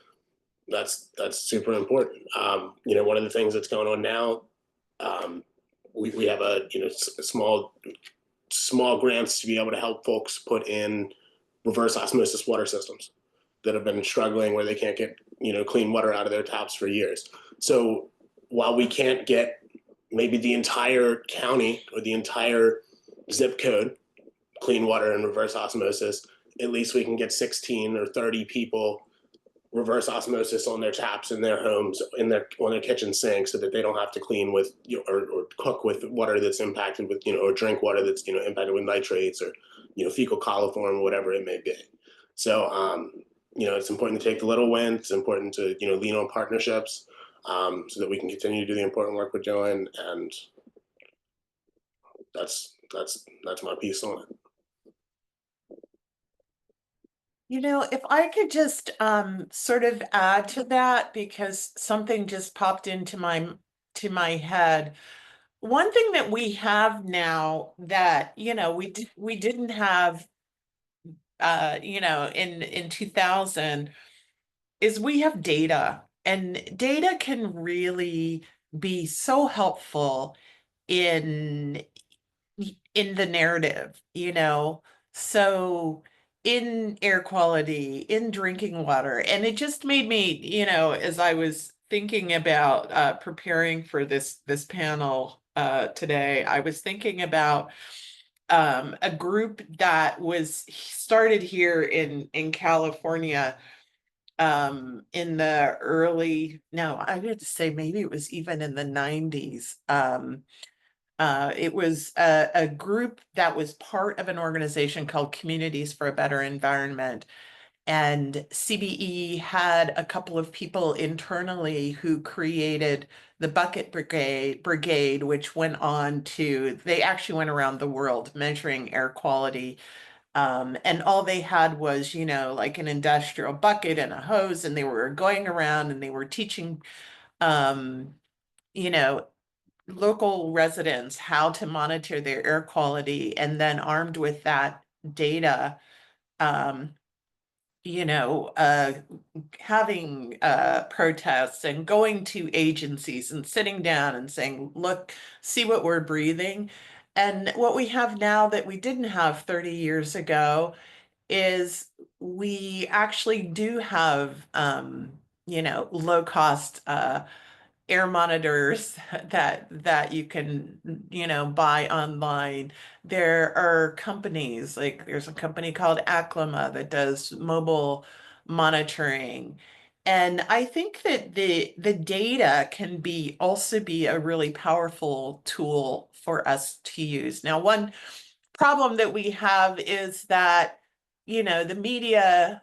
that's super important. One of the things that's going on now, we have a small grants to be able to help folks put in reverse osmosis water systems that have been struggling, where they can't get clean water out of their taps for years. So while we can't get maybe the entire county or the entire zip code clean water and reverse osmosis, at least we can get 16 or 30 people reverse osmosis on their taps in their homes, on their kitchen sink, so that they don't have to clean with or cook with water that's impacted with or drink water that's impacted with nitrates or fecal coliform, whatever it may be. So it's important to take the little wins. It's important to, lean on partnerships so that we can continue to do the important work we're doing. And that's my piece on it. If I could just sort of add to that, because something just popped into my head. One thing that we have now that we didn't have in 2000 is we have data, and data can really be so helpful in the narrative, so in air quality, in drinking water. And it just made me, as I was thinking about preparing for this panel today, I was thinking about a group that was started here in California in the I had to say maybe it was even in the 90s. It was a group that was part of an organization called Communities for a Better Environment. And CBE had a couple of people internally who created the Bucket Brigade, which they actually went around the world measuring air quality. And all they had was, like an industrial bucket and a hose, and they were going around and they were teaching, you know, local residents how to monitor their air quality, and then armed with that data, um, having protests and going to agencies and sitting down and saying, look, see what we're breathing. And what we have now that we didn't have 30 years ago is we actually do have, low cost air monitors that you can buy online. There are companies, like there's a company called Aclima that does mobile monitoring. And I think that the data can also be a really powerful tool for us to use. Now, one problem that we have is that the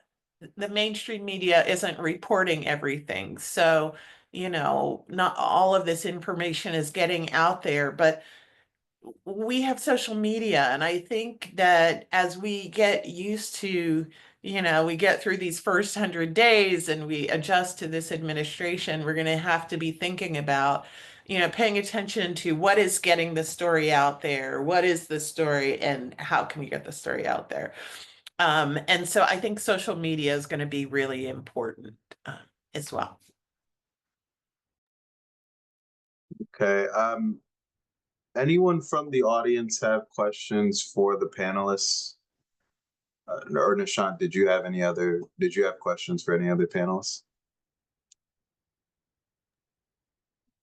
mainstream media isn't reporting everything. So not all of this information is getting out there, but we have social media. And I think that as we get used to, we get through these first 100 days and we adjust to this administration, we're going to have to be thinking about, paying attention to what is getting the story out there, what is the story, and how can we get the story out there. And so I think social media is going to be really important as well. Okay. Anyone from the audience have questions for the panelists? Or Nishant, did you have questions for any other panelists?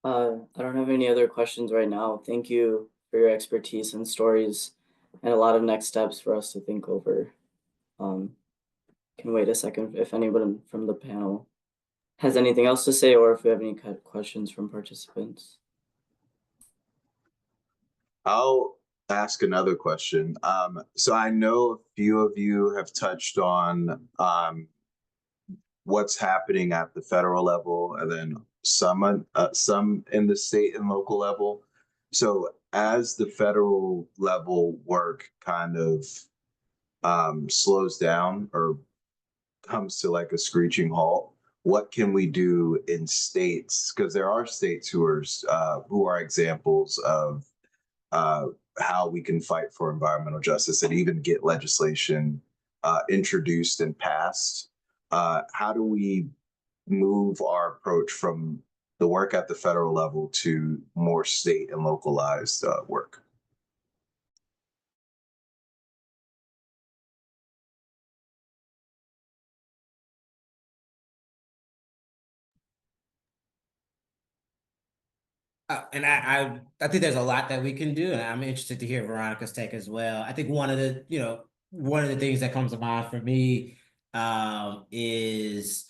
I don't have any other questions right now. Thank you for your expertise and stories and a lot of next steps for us to think over. Can wait a second if anyone from the panel has anything else to say, or if we have any questions from participants. I'll ask another question. So I know a few of you have touched on what's happening at the federal level, and then some in the state and local level. So as the federal level work kind of slows down or comes to like a screeching halt, what can we do in states? Because there are states who are examples of how we can fight for environmental justice and even get legislation introduced and passed. How do we move our approach from the work at the federal level to more state and localized work? And I think there's a lot that we can do, and I'm interested to hear Veronica's take as well. I think one of the things that comes to mind for me is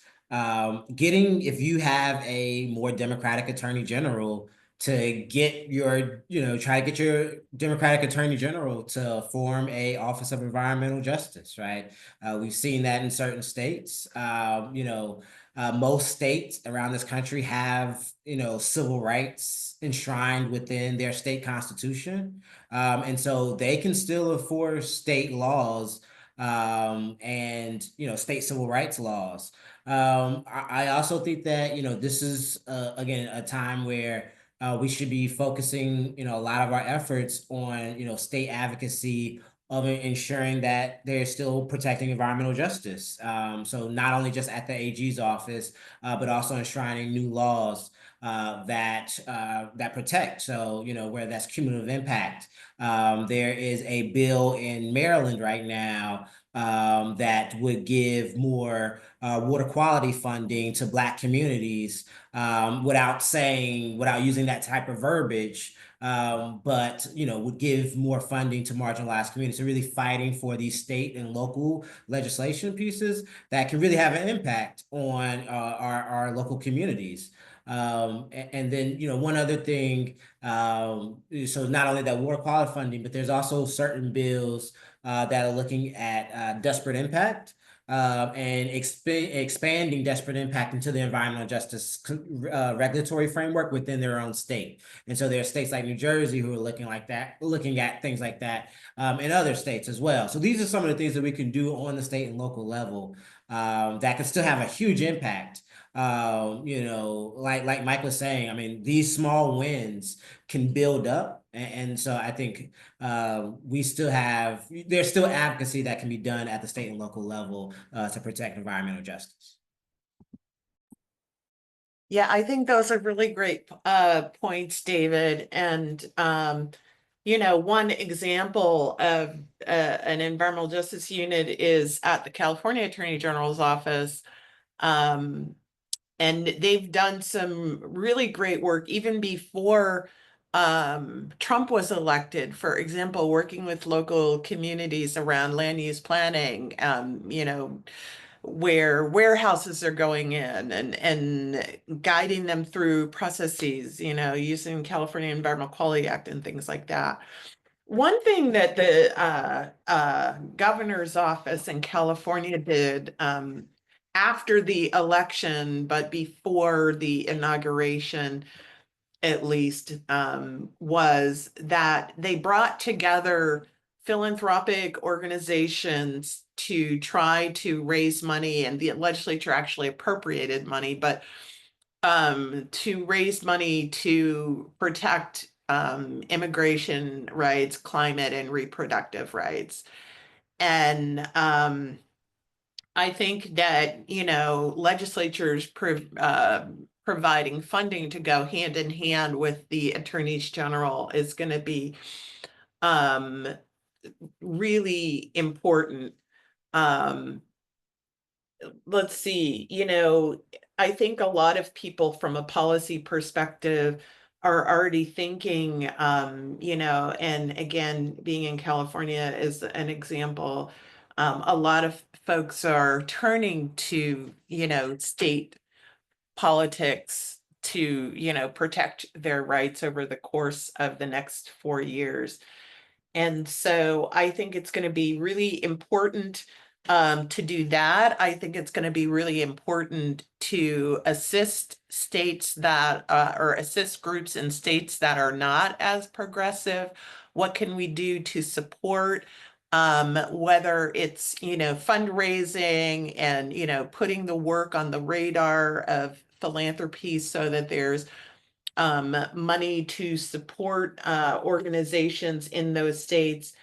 getting, if you have a more democratic attorney general, to get your, try to get your Democratic Attorney General to form a Office of Environmental Justice, right? We've seen that in certain states. Most states around this country have, civil rights enshrined within their state constitution. And so they can still enforce state laws and, state civil rights laws. I also think that, this is, again, a time where we should be focusing, a lot of our efforts on, state advocacy of ensuring that they're still protecting environmental justice. So not only just at the AG's office, but also enshrining new laws that protect. So, where that's cumulative impact. There is a bill in Maryland right now that would give more water quality funding to Black communities without using that type of verbiage, but would give more funding to marginalized communities. So really fighting for these state and local legislation pieces that can really have an impact on our local communities. And then, one other thing, so not only that water quality funding, but there's also certain bills that are looking at disparate impact and expanding disparate impact into the environmental justice regulatory framework within their own state. And so there are states like New Jersey who are looking at things like that, and other states as well. So these are some of the things that we can do on the state and local level that can still have a huge impact. Like Mike was saying, I mean, these small wins can build up. And so I think there's still advocacy that can be done at the state and local level to protect environmental justice. Yeah, I think those are really great points, David. And one example of an environmental justice unit is at the California Attorney General's office. And they've done some really great work even before Trump was elected. For example, working with local communities around land use planning, where warehouses are going in and guiding them through processes, using California Environmental Quality Act and things like that. One thing that the governor's office in California did after the election, but before the inauguration, at least, was that they brought together philanthropic organizations to try to raise money, and the legislature actually appropriated money, but to raise money to protect immigration rights, climate, and reproductive rights. And I think that, legislatures providing funding to go hand in hand with the attorneys general is going to be really important. Let's see, I think a lot of people from a policy perspective are already thinking, and again, being in California is an example. A lot of folks are turning to, state politics to, protect their rights over the course of the next 4 years. And so I think it's going to be really important to do that. I think it's going to be really important to assist states that, or assist groups in states that are not as progressive. What can we do to support, whether it's, fundraising and, putting the work on the radar of philanthropy so that there's money to support organizations in those states.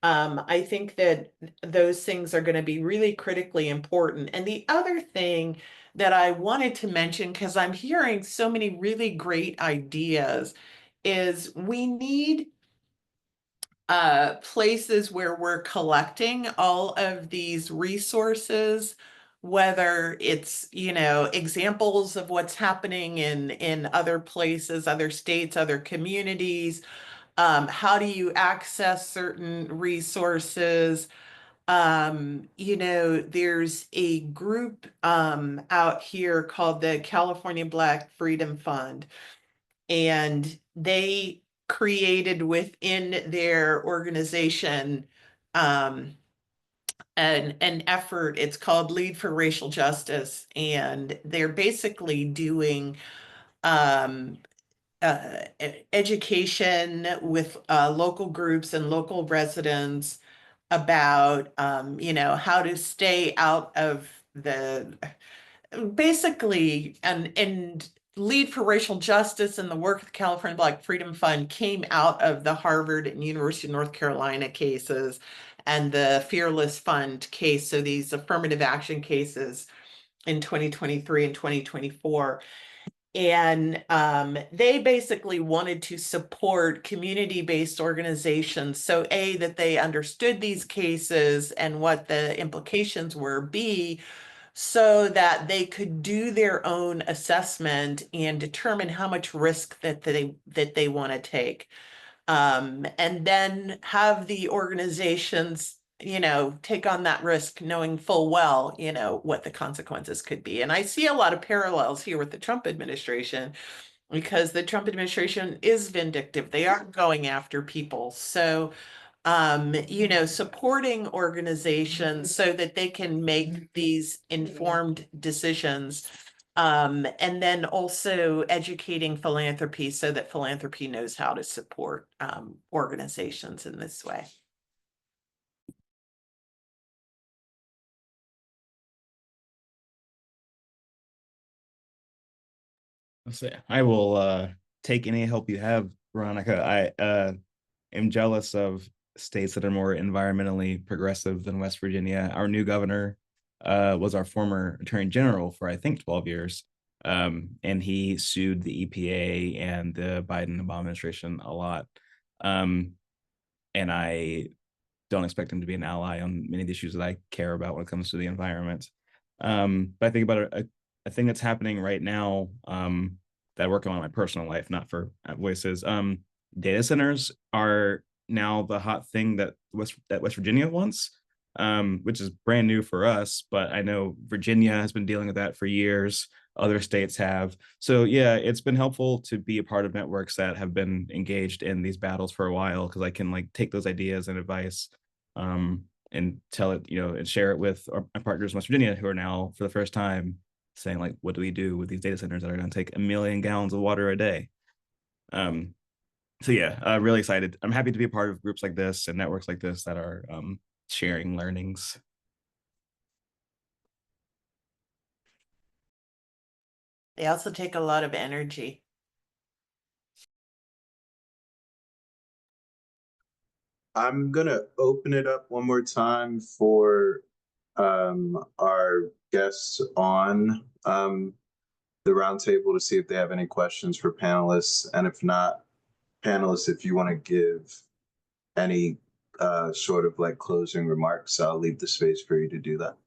I think that those things are going to be really critically important. And the other thing that I wanted to mention, because I'm hearing so many really great ideas, is we need places where we're collecting all of these resources, whether it's, examples of what's happening in other places, other states, other communities. How do you access certain resources? There's a group out here called the California Black Freedom Fund. and they created within their organization an effort. It's called Lead for Racial Justice, and they're basically doing education with local groups and local residents about how to stay out of the basically and Lead for Racial Justice and the work of the California Black Freedom Fund came out of the Harvard and University of North Carolina cases and the Fearless Fund case. So these affirmative action cases in 2023 and 2024. And they basically wanted to support community-based organizations. So A, that they understood these cases and what the implications were. B, so that they could do their own assessment and determine how much risk that they want to take. And then have the organizations, take on that risk, knowing full well, what the consequences could be. And I see a lot of parallels here with the Trump administration, because the Trump administration is vindictive. They are going after people. So, supporting organizations so that they can make these informed decisions. And then also educating philanthropy so that philanthropy knows how to support organizations in this way. So I will take any help you have, Veronica. I am jealous of states that are more environmentally progressive than West Virginia. Our new governor was our former attorney general for, I think, 12 years. And he sued the EPA and the Biden Obama administration a lot. And I don't expect him to be an ally on many of the issues that I care about when it comes to the environment. But I think about a thing that's happening right now that I work on in my personal life, not for Voices. Data centers are now the hot thing that West Virginia wants, which is brand new for us. But I know Virginia has been dealing with that for years. Other states have. So yeah, it's been helpful to be a part of networks that have been engaged in these battles for a while, because I can take those ideas and advice and tell it, and share it with my partners in West Virginia, who are now for the first time saying, what do we do with these data centers that are going to take 1 million gallons of water a day? So yeah, really excited. I'm happy to be a part of groups like this and networks like this that are sharing learnings. They also take a lot of energy. I'm gonna open it up one more time for our guests on the roundtable to see if they have any questions for panelists, and if not, panelists, if you want to give any sort of closing remarks, I'll leave the space for you to do that.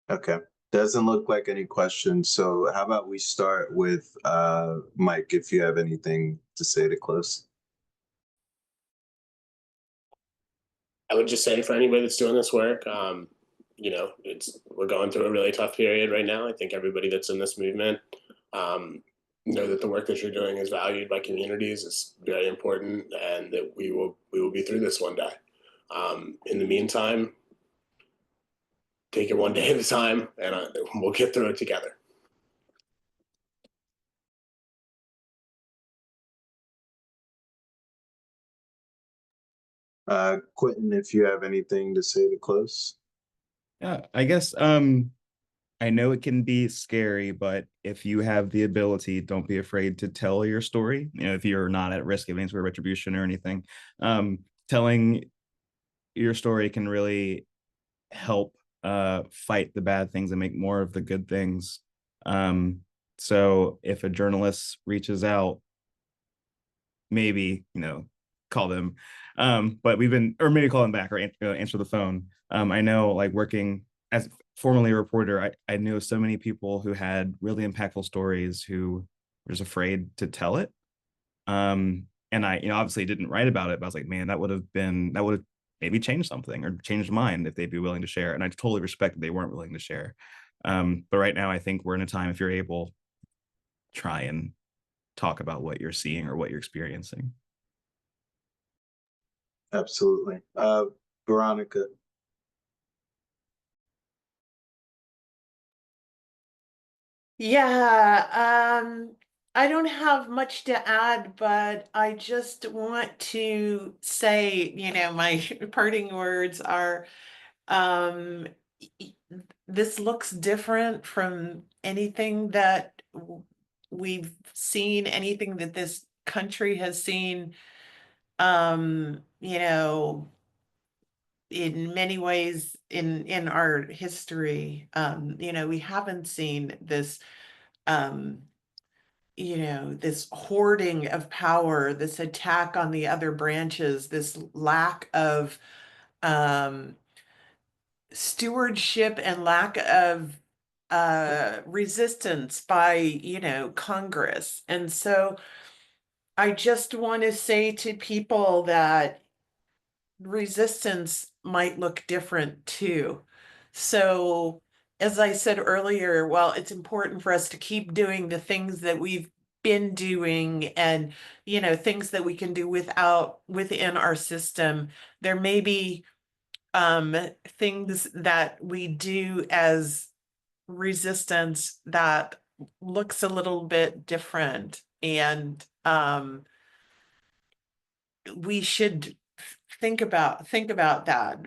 Okay, doesn't look like any questions. So how about we start with Mike, if you have anything to say to close. I would just say, for anybody that's doing this work, we're going through a really tough period right now. I think everybody that's in this movement know that the work that you're doing is valued by communities. It's very important, and that we will be through this one day. In the meantime, take it one day at a time, and we'll get through it together. Quenton, if you have anything to say to close. Yeah, I guess I know it can be scary, but if you have the ability, don't be afraid to tell your story. If you're not at risk of any sort of retribution or anything, telling your story can really help fight the bad things and make more of the good things. So if a journalist reaches out, maybe call them, but or maybe call them back or answer the phone. I know, working as formerly a reporter, I knew so many people who had really impactful stories who were just afraid to tell it. And I, obviously didn't write about it, but I was like, man, that would have maybe changed something or changed mine if they'd be willing to share. And I totally respect that they weren't willing to share. But right now, I think we're in a time, if you're able, try and talk about what you're seeing or what you're experiencing. Absolutely. Veronica. Yeah, I don't have much to add, but I just want to say, my parting words are, this looks different from anything that we've seen, anything that this country has seen, in many ways in our history. We haven't seen this, this hoarding of power, this attack on the other branches, this lack of stewardship and lack of resistance by, Congress. And so I just want to say to people that resistance might look different too. So, as I said earlier, while it's important for us to keep doing the things that we've been doing and things that we can do within our system, there may be things that we do as resistance that looks a little bit different, and we should think about that.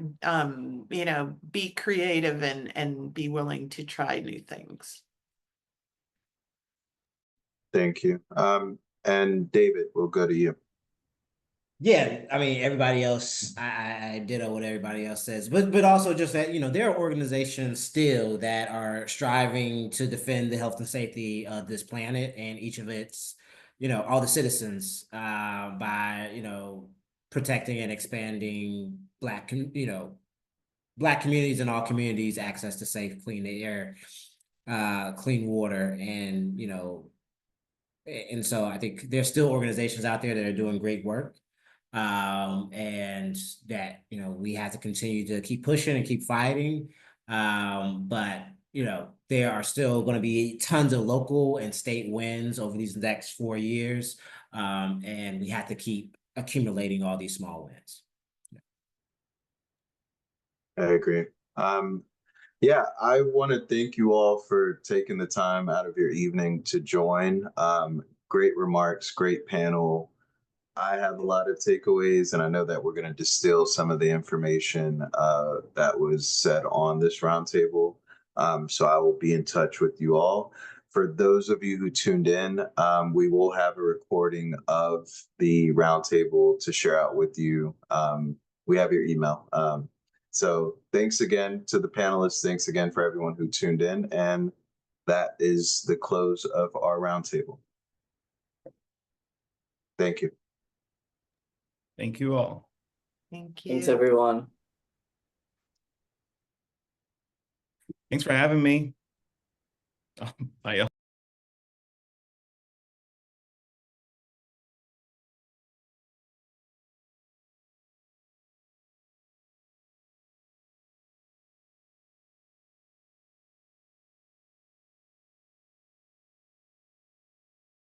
Be creative and be willing to try new things. Thank you. And David, we'll go to you. Yeah, I mean, everybody else, I ditto what everybody else says, but also just that, there are organizations still that are striving to defend the health and safety of this planet and each of its, all the citizens, by, protecting and expanding Black communities and all communities access to safe, clean air, clean water, and, and so I think there's still organizations out there that are doing great work. And that, we have to continue to keep pushing and keep fighting. But, there are still going to be tons of local and state wins over these next 4 years. And we have to keep accumulating all these small wins. I agree. Yeah, I want to thank you all for taking the time out of your evening to join. Great remarks, great panel. I have a lot of takeaways, and I know that we're going to distill some of the information that was said on this roundtable. So I will be in touch with you all. For those of you who tuned in, we will have a recording of the roundtable to share out with you. We have your email. So thanks again to the panelists. Thanks again for everyone who tuned in. And that is the close of our roundtable. Thank you. Thank you all. Thank you. Thanks, everyone. Thanks for having me. Bye, y'all.